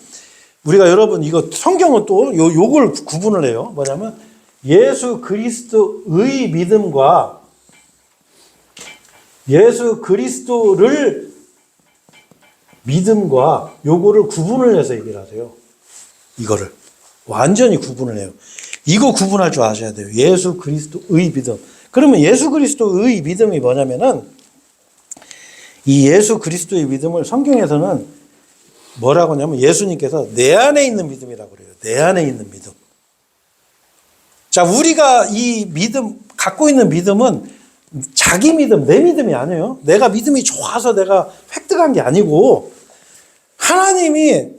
우리가 여러분 이거 성경은 또 요걸 구분을 해요. 뭐냐면 예수 그리스도의 믿음과 예수 그리스도를 믿음과 요거를 구분을 해서 얘기를 하세요. 이거를 완전히 구분을 해요. 이거 구분할 줄 아셔야 돼요. 예수 그리스도의 믿음. 그러면 예수 그리스도의 믿음이 뭐냐면은 이 예수 그리스도의 믿음을 성경에서는 뭐라고 하냐면 예수님께서 내 안에 있는 믿음이라고 그래요. 내 안에 있는 믿음. 자, 우리가 이 믿음, 갖고 있는 믿음은 자기 믿음, 내 믿음이 아니에요. 내가 믿음이 좋아서 내가 획득한 게 아니고 하나님이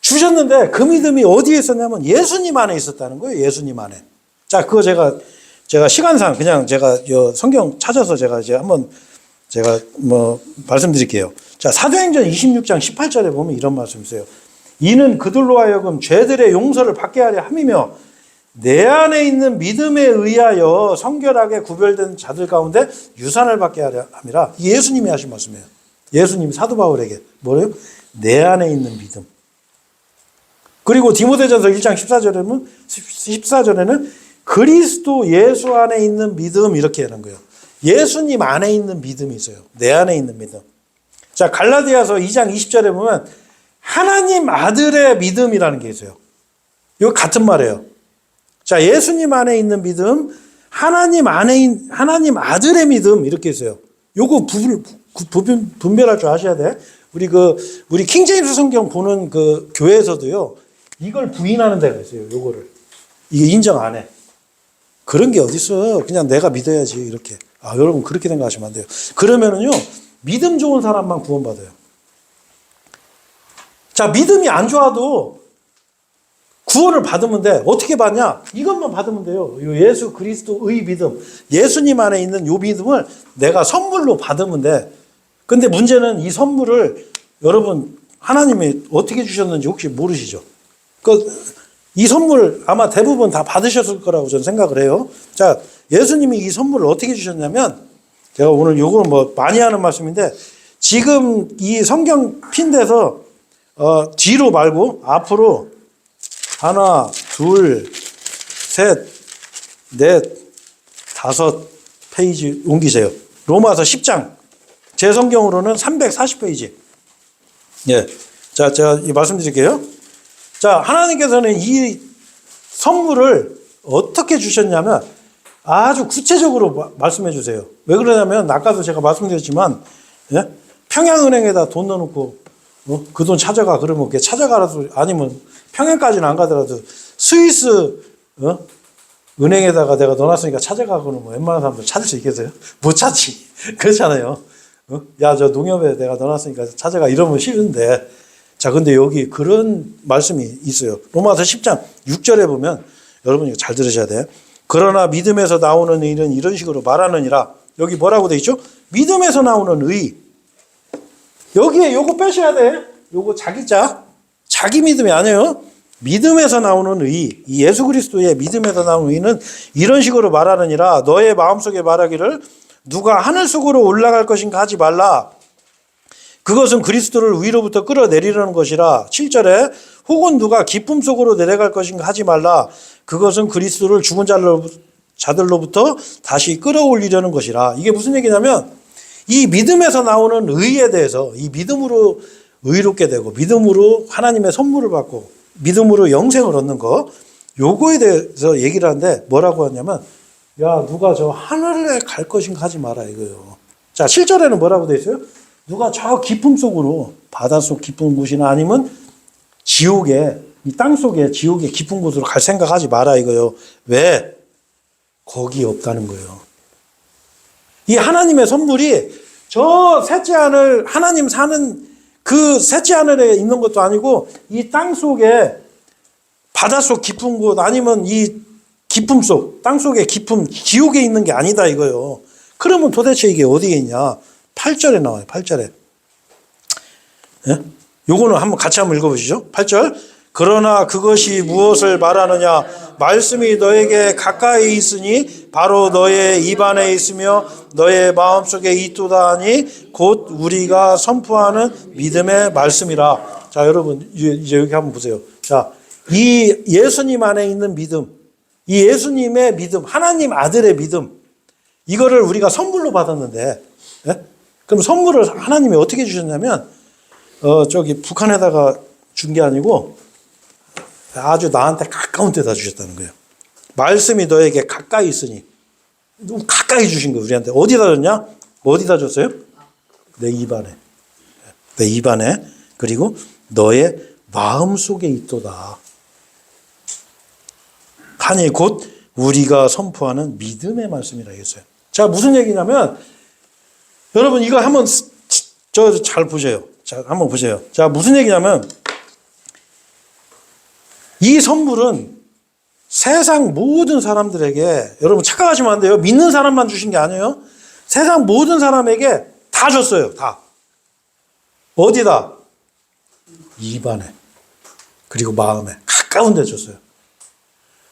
주셨는데 그 믿음이 어디에 있었냐면 예수님 안에 있었다는 거예요. 예수님 안에. 자, 그거 제가 시간상 그냥 제가 성경 찾아서 제가 이제 한번 제가 말씀드릴게요. 자, 사도행전 26장 18절에 보면 이런 말씀이 있어요. 이는 그들로 하여금 죄들의 용서를 받게 하려 함이며 내 안에 있는 믿음에 의하여 성결하게 구별된 자들 가운데 유산을 받게 하려 함이라. 예수님이 하신 말씀이에요. 예수님이 사도 바울에게 뭐래요? 내 안에 있는 믿음. 그리고 디모데전서 1장 14절에는 그리스도 예수 안에 있는 믿음 이렇게 하는 거예요. 예수님 안에 있는 믿음이 있어요. 내 안에 있는 믿음. 자, 갈라디아서 2장 20절에 보면 하나님 아들의 믿음이라는 게 있어요. 이거 같은 말이에요. 자, 예수님 안에 있는 믿음, 하나님 아들의 믿음 이렇게 있어요. 요거 분별할 줄 아셔야 돼. 우리 킹제임스 성경 보는 그 교회에서도요. 이걸 부인하는 데가 있어요. 요거를. 이게 인정 안 해. 그런 게 어딨어. 그냥 내가 믿어야지 이렇게. 여러분 그렇게 생각하시면 안 돼요. 그러면은요. 믿음 좋은 사람만 구원받아요. 자, 믿음이 안 좋아도 구원을 받으면 돼. 어떻게 받냐? 이것만 받으면 돼요. 예수 그리스도의 믿음. 예수님 안에 있는 이 믿음을 내가 선물로 받으면 돼. 근데 문제는 이 선물을 여러분 하나님이 어떻게 주셨는지 혹시 모르시죠? 이 선물 아마 대부분 다 받으셨을 거라고 저는 생각을 해요. 자, 예수님이 이 선물을 어떻게 주셨냐면 제가 오늘 요거는 뭐 많이 하는 말씀인데 지금 이 성경 핀 데서 뒤로 말고 앞으로 하나, 둘, 셋, 넷, 5페이지 옮기세요. 로마서 10장. 제 성경으로는 340페이지. 예. 자, 제가 말씀드릴게요. 자, 하나님께서는 이 선물을 어떻게 주셨냐면 아주 구체적으로 말씀해 주세요. 왜 그러냐면 아까도 제가 말씀드렸지만 예? 평양은행에다 돈 넣어놓고 그 돈 찾아가 그러면 그게 찾아가라도 아니면 평양까지는 안 가더라도 스위스 은행에다가 내가 넣어놨으니까 찾아가고는 뭐 웬만한 사람들 찾을 수 있겠어요? 못 찾지. 그렇잖아요. 야, 저 농협에 내가 넣어놨으니까 찾아가 이러면 쉬운데 자, 근데 여기 그런 말씀이 있어요. 로마서 10장 6절에 보면 여러분 이거 잘 들으셔야 돼. 그러나 믿음에서 나오는 의는 이런 식으로 말하느니라. 여기 뭐라고 돼 있죠? 믿음에서 나오는 의. 여기에 요거 빼셔야 돼. 요거 자기 믿음이 아니에요. 믿음에서 나오는 의. 이 예수 그리스도의 믿음에서 나오는 의는 이런 식으로 말하느니라. 너의 마음속에 말하기를 누가 하늘 속으로 올라갈 것인가 하지 말라. 그것은 그리스도를 위로부터 끌어내리려는 것이라. 7절에 혹은 누가 기쁨 속으로 내려갈 것인가 하지 말라. 그것은 그리스도를 죽은 자들로부터 다시 끌어올리려는 것이라. 이게 무슨 얘기냐면 이 믿음에서 나오는 의에 대해서 이 믿음으로 의롭게 되고 믿음으로 하나님의 선물을 받고 믿음으로 영생을 얻는 거 요거에 대해서 얘기를 하는데 뭐라고 하냐면 야, 누가 저 하늘에 갈 것인가 하지 마라 이거요. 자, 7절에는 뭐라고 돼 있어요? 누가 저 깊음 속으로 바닷속 깊은 곳이나 아니면 지옥에 이 땅속에 지옥의 깊은 곳으로 갈 생각하지 마라 이거요. 왜? 거기 없다는 거예요. 이 하나님의 선물이 저 셋째 하늘 하나님 사는 그 셋째 하늘에 있는 것도 아니고 이 땅속에 바닷속 깊은 곳 아니면 이 깊음 속 땅속의 깊음 지옥에 있는 게 아니다 이거요. 그러면 도대체 이게 어디에 있냐? 8절에 나와요. 8절에. 예? 요거는 같이 한번 읽어보시죠. 8절. 그러나 그것이 무엇을 말하느냐? 말씀이 너에게 가까이 있으니 바로 너의 입안에 있으며 너의 마음속에 있도다 하니 곧 우리가 선포하는 믿음의 말씀이라. 자, 여러분 이제 여기 한번 보세요. 자, 이 예수님 안에 있는 믿음, 이 예수님의 믿음, 하나님 아들의 믿음, 이거를 우리가 선물로 받았는데, 예? 그럼 선물을 하나님이 어떻게 주셨냐면, 저기 북한에다가 준 게 아니고 아주 나한테 가까운 데다 주셨다는 거예요. 말씀이 너에게 가까이 있으니. 가까이 주신 거예요, 우리한테. 어디다 줬냐? 어디다 줬어요? 내 입안에. 내 입안에. 그리고 너의 마음속에 있도다. 하니 곧 우리가 선포하는 믿음의 말씀이라 했어요. 자, 무슨 얘기냐면 여러분 이거 한번 잘 보세요. 자, 한번 보세요. 자, 무슨 얘기냐면 이 선물은 세상 모든 사람들에게 여러분 착각하시면 안 돼요. 믿는 사람만 주신 게 아니에요. 세상 모든 사람에게 다 줬어요. 다. 어디다? 입안에. 그리고 마음에. 가까운 데 줬어요.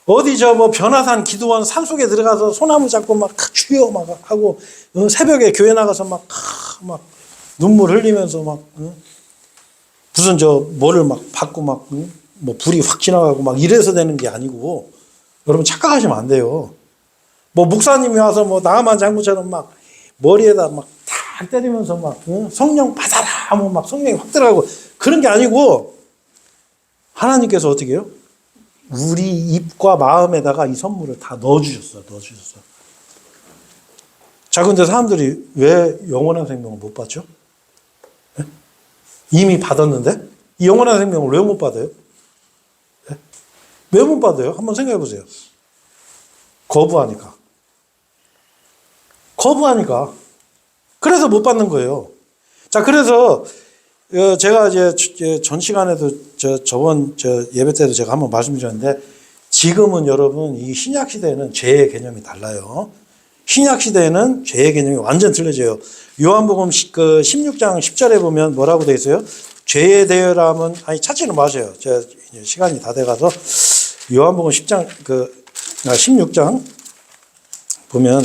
어디 변화산 기도원 산속에 들어가서 소나무 잡고 막 주여 막 하고 새벽에 교회 나가서 막 눈물 흘리면서 막 무슨 뭐를 막 받고 막 뭐 불이 확 지나가고 막 이래서 되는 게 아니고 여러분 착각하시면 안 돼요. 뭐 목사님이 와서 뭐 나만 장구처럼 막 머리에다 막 다 막 때리면서 막 성령 받아라 하면 막 성령이 확 들어가고 그런 게 아니고 하나님께서 어떻게 해요? 우리 입과 마음에다가 이 선물을 다 넣어주셨어. 자, 근데 사람들이 왜 영원한 생명을 못 받죠? 네? 이미 받았는데? 이 영원한 생명을 왜 못 받아요? 네? 왜 못 받아요? 한번 생각해 보세요. 거부하니까. 그래서 못 받는 거예요. 자, 그래서 제가 이제 전 시간에도 저번 예배 때도 제가 한번 말씀드렸는데 지금은 여러분 이 신약 시대에는 죄의 개념이 달라요. 신약 시대에는 죄의 개념이 완전 틀려져요. 요한복음 16장 10절에 보면 뭐라고 되어 있어요? 죄에 대하여라면 찾지는 마세요. 제가 시간이 다 돼가서 요한복음 16장 보면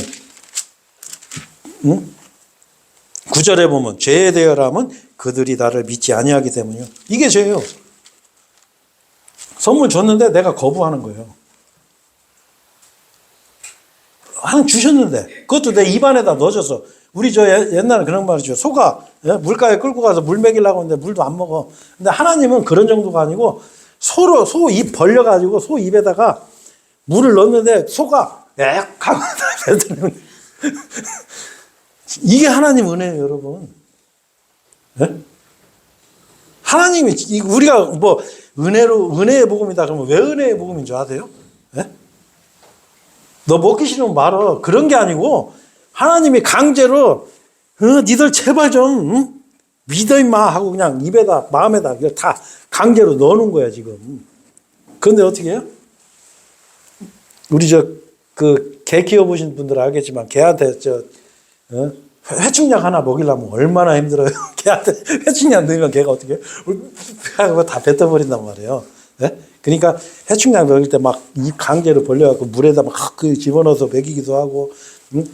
9절에 보면 죄에 대하여라면 그들이 나를 믿지 아니하기 때문이요. 이게 죄예요. 선물 줬는데 내가 거부하는 거예요. 하나님 주셨는데 그것도 내 입안에다 넣어줘서 우리 옛날에 그런 말이죠. 소가 물가에 끌고 가서 물 먹이려고 하는데 물도 안 먹어. 근데 하나님은 그런 정도가 아니고 소 입 벌려가지고 소 입에다가 물을 넣는데 소가 액 하고 뱉어내는 이게 하나님 은혜예요, 여러분. 네? 하나님이 우리가 뭐 은혜의 복음이다 그러면 왜 은혜의 복음인 줄 아세요? 네? 너 먹기 싫으면 말어. 그런 게 아니고 하나님이 강제로 니들 제발 좀 믿어 임마 하고 그냥 입에다 마음에다 이걸 다 강제로 넣어놓은 거야 지금. 그런데 어떻게 해요? 우리 개 키워보신 분들은 알겠지만 개한테 회충약 하나 먹이려면 얼마나 힘들어요. 개한테 회충약 넣으면 개가 어떻게 해요? 하고 다 뱉어버린단 말이에요. 네? 그러니까 해충약 먹일 때 막 입 강제로 벌려갖고 물에다 막 집어넣어서 먹이기도 하고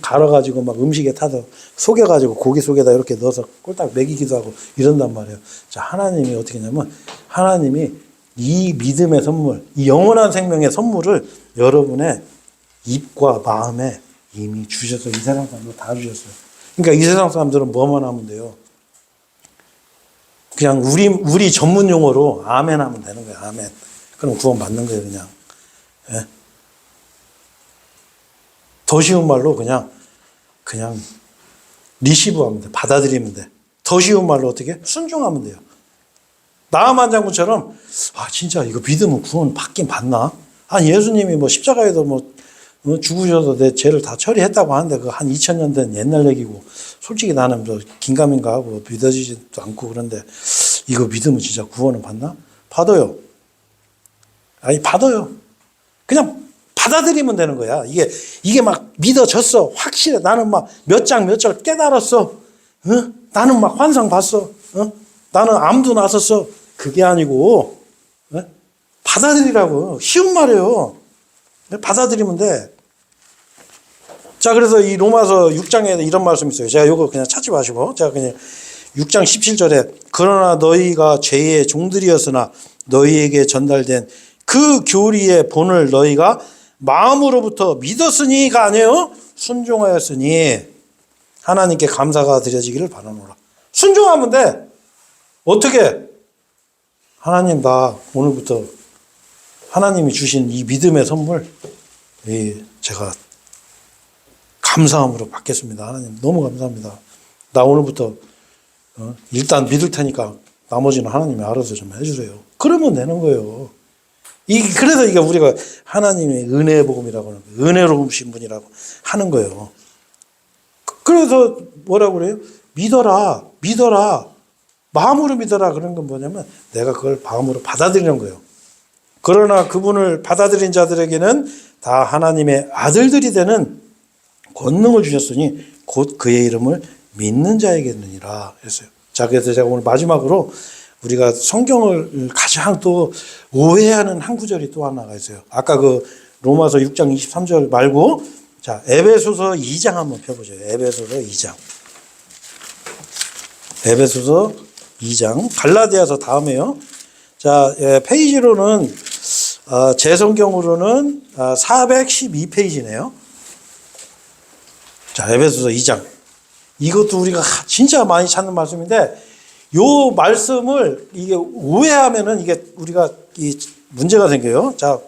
갈아가지고 막 음식에 타서 속여가지고 고기 속에다 이렇게 넣어서 꼴딱 먹이기도 하고 이런단 말이에요. 자, 하나님이 어떻게 하냐면 하나님이 이 믿음의 선물, 이 영원한 생명의 선물을 여러분의 입과 마음에 이미 주셔서 이 세상 사람들 다 주셨어요. 그러니까 이 세상 사람들은 뭐만 하면 돼요? 그냥 우리 전문 용어로 아멘 하면 되는 거예요. 아멘. 그럼 구원 받는 거예요, 그냥. 예? 더 쉬운 말로 그냥 리시브 하면 돼. 받아들이면 돼. 더 쉬운 말로 어떻게? 순종하면 돼요. 나아만 장군처럼 진짜 이거 믿으면 구원 받긴 받나? 예수님이 뭐 십자가에도 뭐 죽으셔서 내 죄를 다 처리했다고 하는데 그 한 2000년 된 옛날 얘기고 솔직히 나는 뭐 긴가민가 하고 믿어지지도 않고 그런데 이거 믿으면 진짜 구원을 받나? 받아요. 받아요. 그냥 받아들이면 되는 거야. 이게 막 믿어졌어. 확실해. 나는 막 몇 장 몇 절 깨달았어. 나는 막 환상 봤어. 나는 암도 났었어. 그게 아니고 받아들이라고. 쉬운 말이에요. 받아들이면 돼. 자, 그래서 이 로마서 6장에 이런 말씀이 있어요. 제가 이거 그냥 찾지 마시고 제가 그냥 6장 17절에 그러나 너희가 죄의 종들이었으나 너희에게 전달된 그 교리의 본을 너희가 마음으로부터 믿었으니가 아니에요. 순종하였으니 하나님께 감사가 드려지기를 바라노라. 순종하면 돼. 어떻게? 하나님, 나 오늘부터 하나님이 주신 이 믿음의 선물 제가 감사함으로 받겠습니다. 하나님 너무 감사합니다. 나 오늘부터 일단 믿을 테니까 나머지는 하나님이 알아서 좀 해주세요. 그러면 되는 거예요. 그래서 이게 우리가 하나님의 은혜의 복음이라고 하는 거예요. 은혜로우신 분이라고 하는 거예요. 그래서 뭐라고 그래요? 믿어라. 마음으로 믿어라. 그런 건 뭐냐면 내가 그걸 마음으로 받아들이는 거예요. 그러나 그분을 받아들인 자들에게는 다 하나님의 아들들이 되는 권능을 주셨으니 곧 그의 이름을 믿는 자에게느니라 했어요. 자, 그래서 제가 오늘 마지막으로 우리가 성경을 가장 또 오해하는 한 구절이 또 하나가 있어요. 아까 그 로마서 6장 23절 말고 자, 에베소서 2장 한번 펴보죠. 에베소서 2장. 에베소서 2장. 갈라디아서 다음에요. 자, 페이지로는 제 성경으로는 412페이지네요. 자, 에베소서 2장. 이것도 우리가 진짜 많이 찾는 말씀인데, 요 말씀을 이게 오해하면은 이게 우리가 이 문제가 생겨요. 자,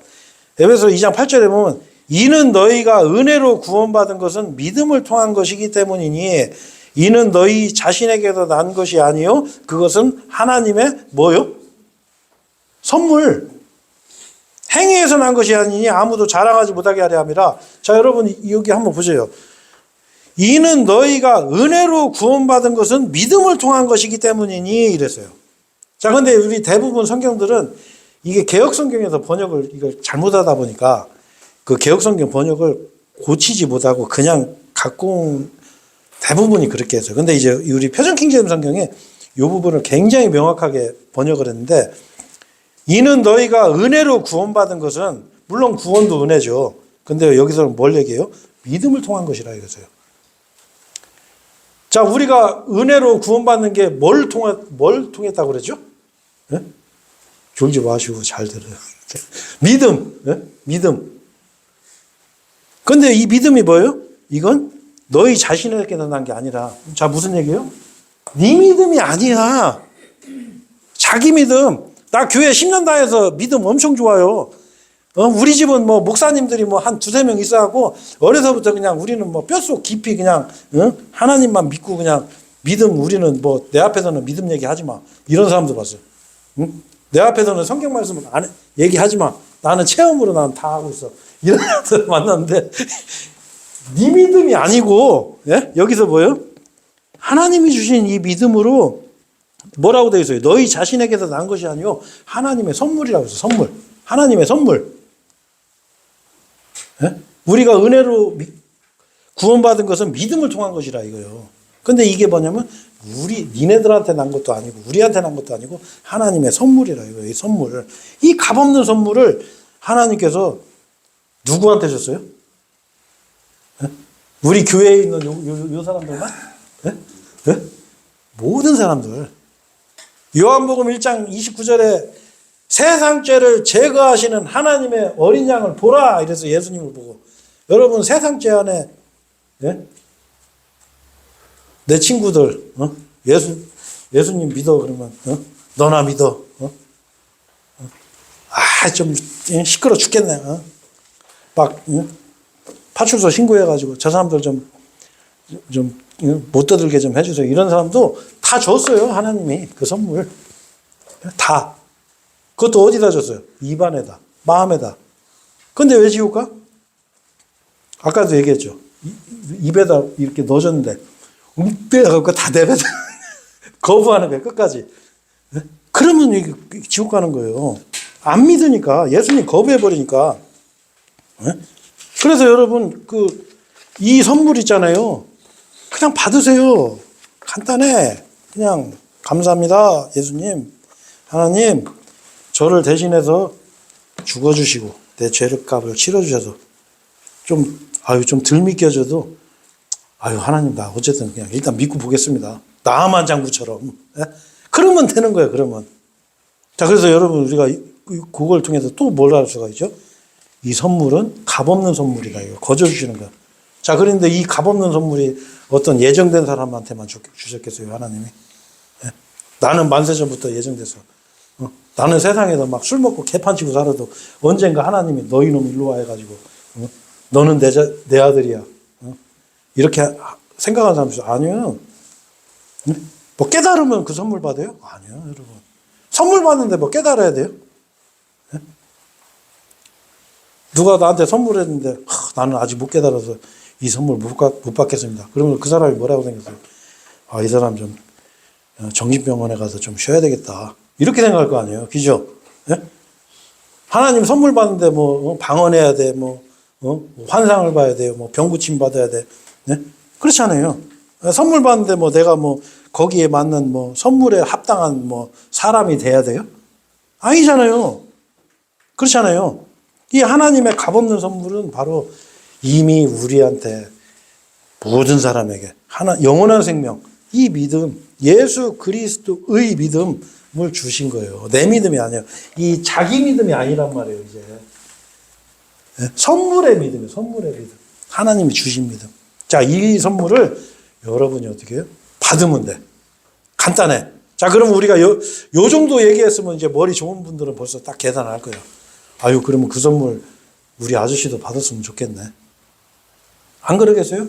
에베소 2장 8절에 보면 이는 너희가 은혜로 구원받은 것은 믿음을 통한 것이기 때문이니 이는 너희 자신에게서 난 것이 아니요 그것은 하나님의 뭐요? 선물. 행위에서 난 것이 아니니 아무도 자랑하지 못하게 하려 함이라. 자, 여러분 여기 한번 보세요. 이는 너희가 은혜로 구원받은 것은 믿음을 통한 것이기 때문이니 이랬어요. 자, 근데 우리 대부분 성경들은 이게 개혁 성경에서 번역을 이걸 잘못하다 보니까 그 개혁 성경 번역을 고치지 못하고 그냥 갖고 온 대부분이 그렇게 했어요. 근데 이제 우리 표준 킹제임 성경에 이 부분을 굉장히 명확하게 번역을 했는데, 이는 너희가 은혜로 구원받은 것은, 물론 구원도 은혜죠. 근데 여기서는 뭘 얘기해요? 믿음을 통한 것이라 이거죠. 자, 우리가 은혜로 구원받는 게 뭘 통했다고 그랬죠? 네? 졸지 마시고 잘 들어요. 믿음. 네? 믿음. 근데 이 믿음이 뭐예요? 이건 너희 자신에게서 난 게 아니라, 자, 무슨 얘기예요? 네 믿음이 아니야. 자기 믿음. 나 교회 10년 다해서 믿음 엄청 좋아요. 우리 집은 뭐 목사님들이 뭐 한 두세 명 있어갖고 어려서부터 그냥 우리는 뭐 뼛속 깊이 그냥 하나님만 믿고 그냥 믿음, 우리는 뭐 내 앞에서는 믿음 얘기하지 마. 이런 사람도 봤어요. 내 앞에서는 성경 말씀을 안 얘기하지 마. 나는 체험으로 나는 다 하고 있어. 이런 사람들 만났는데 네 믿음이 아니고, 예? 여기서 뭐예요? 하나님이 주신 이 믿음으로 뭐라고 되어 있어요? 너희 자신에게서 난 것이 아니요 하나님의 선물이라고 해서 선물. 하나님의 선물. 예? 우리가 은혜로 구원받은 것은 믿음을 통한 것이라 이거요. 근데 이게 뭐냐면 니네들한테 난 것도 아니고 우리한테 난 것도 아니고 하나님의 선물이라 이거예요. 이 선물. 이 값없는 선물을 하나님께서 누구한테 줬어요? 예? 우리 교회에 있는 요 사람들만? 예? 예? 모든 사람들. 요한복음 1장 29절에 세상 죄를 제거하시는 하나님의 어린 양을 보라 이래서 예수님을 보고, 여러분 세상 죄 안에, 예? 내 친구들 예수님 믿어 그러면 너나 믿어. 좀 시끄러 죽겠네. 막 파출소 신고해가지고 저 사람들 좀 못 떠들게 좀 해주세요. 이런 사람도 다 줬어요. 하나님이 그 선물 다. 그것도 어디다 줬어요? 입안에다, 마음에다. 근데 왜 지옥 가? 아까도 얘기했죠. 입에다 이렇게 넣어줬는데 빼다가 다 내뱉어. 거부하는 거예요. 끝까지. 그러면 지옥 가는 거예요. 안 믿으니까. 예수님 거부해버리니까. 그래서 여러분 이 선물 있잖아요. 그냥 받으세요. 간단해. 그냥 감사합니다. 예수님. 하나님 저를 대신해서 죽어주시고 내 죄값을 치러주셔서 좀 덜 믿겨져도 하나님 나 어쨌든 그냥 일단 믿고 보겠습니다. 나만 장구처럼. 그러면 되는 거예요. 그러면. 자, 그래서 여러분 우리가 그걸 통해서 또 뭘 알 수가 있죠? 이 선물은 값없는 선물이다. 이거 거저 주시는 거야. 자, 그런데 이 값없는 선물이 어떤 예정된 사람한테만 주셨겠어요, 하나님이? 나는 만세전부터 예정돼서. 나는 세상에서 막 술 먹고 개판 치고 살아도 언젠가 하나님이 너희 놈 일로 와 해가지고 너는 내 아들이야. 이렇게 생각하는 사람들 아니요. 뭐 깨달으면 그 선물 받아요? 아니요, 여러분. 선물 받는데 뭐 깨달아야 돼요? 누가 나한테 선물했는데 나는 아직 못 깨달아서 이 선물 못 받겠습니다. 그러면 그 사람이 뭐라고 생겼어요? 이 사람 좀 정신병원에 가서 좀 쉬어야 되겠다. 이렇게 생각할 거 아니에요. 그죠? 예? 하나님 선물 받는데 뭐 방언해야 돼. 환상을 봐야 돼요. 병 고침 받아야 돼. 네? 그렇지 않아요. 선물 받는데 내가 거기에 맞는 선물에 합당한 사람이 돼야 돼요? 아니잖아요. 그렇잖아요. 이 하나님의 값없는 선물은 바로 이미 우리한테 모든 사람에게 영원한 생명, 이 믿음, 예수 그리스도의 믿음을 주신 거예요. 내 믿음이 아니에요. 이 자기 믿음이 아니란 말이에요, 이제. 선물의 믿음이에요, 선물의 믿음. 하나님이 주신 믿음. 자, 이 선물을 여러분이 어떻게 해요? 받으면 돼. 간단해. 자, 그러면 우리가 요 정도 얘기했으면 이제 머리 좋은 분들은 벌써 딱 계산할 거예요. 아유, 그러면 그 선물 우리 아저씨도 받았으면 좋겠네. 안 그러겠어요?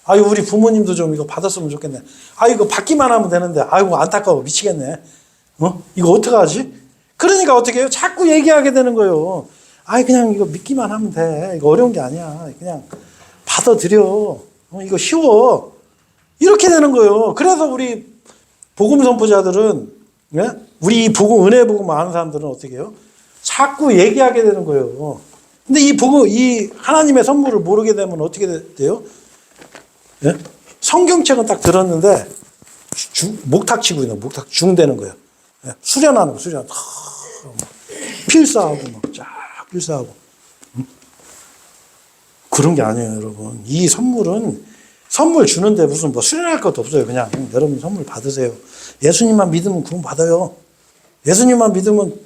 아유, 우리 부모님도 좀 이거 받았으면 좋겠네. 아, 이거 받기만 하면 되는데, 아이고, 안타까워. 미치겠네. 이거 어떡하지? 그러니까 어떻게 해요? 자꾸 얘기하게 되는 거예요. 아이, 그냥 이거 믿기만 하면 돼. 이거 어려운 게 아니야. 그냥 받아들여. 이거 쉬워. 이렇게 되는 거예요. 그래서 우리 복음 선포자들은, 예? 우리 이 복음, 은혜 복음 아는 사람들은 어떻게 해요? 자꾸 얘기하게 되는 거예요. 근데 이 복음, 이 하나님의 선물을 모르게 되면 어떻게 돼요? 예? 성경책은 딱 들었는데, 목탁 치고 있는, 목탁 중되는 거예요. 예? 수련하는 거, 수련. 필사하고, 막, 쫙 필사하고. 그런 게 아니에요, 여러분. 이 선물은 선물 주는데 무슨 뭐 수련할 것도 없어요. 그냥 여러분 선물 받으세요. 예수님만 믿으면 구원 받아요. 예수님만 믿으면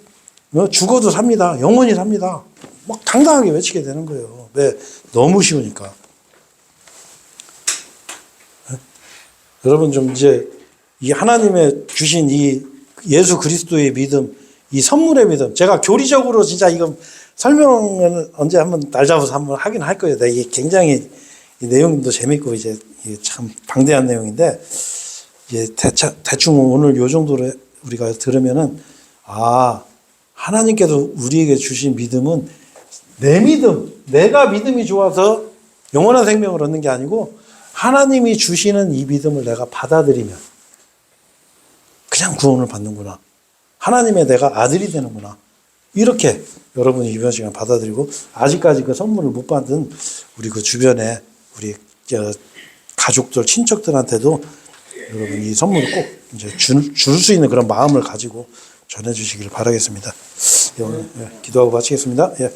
죽어도 삽니다. 영원히 삽니다. 막 당당하게 외치게 되는 거예요. 왜? 너무 쉬우니까. 네? 여러분 좀 이제 이 하나님의 주신 이 예수 그리스도의 믿음, 이 선물의 믿음, 제가 교리적으로 진짜 이거 설명을 언제 한번 날 잡아서 한번 하긴 할 거예요. 이게 굉장히 이 내용도 재밌고 이제 참 방대한 내용인데 이제 대충 오늘 요 정도로 우리가 들으면은 아, 하나님께서 우리에게 주신 믿음은 내 믿음, 내가 믿음이 좋아서 영원한 생명을 얻는 게 아니고 하나님이 주시는 이 믿음을 내가 받아들이면 그냥 구원을 받는구나. 하나님의 내가 아들이 되는구나. 이렇게 여러분이 이번 시간 받아들이고 아직까지 그 선물을 못 받은 우리 그 주변에 우리 가족들, 친척들한테도 여러분 이 선물을 꼭 이제 줄 수 있는 그런 마음을 가지고 전해주시기를 바라겠습니다. 기도하고 마치겠습니다. 예.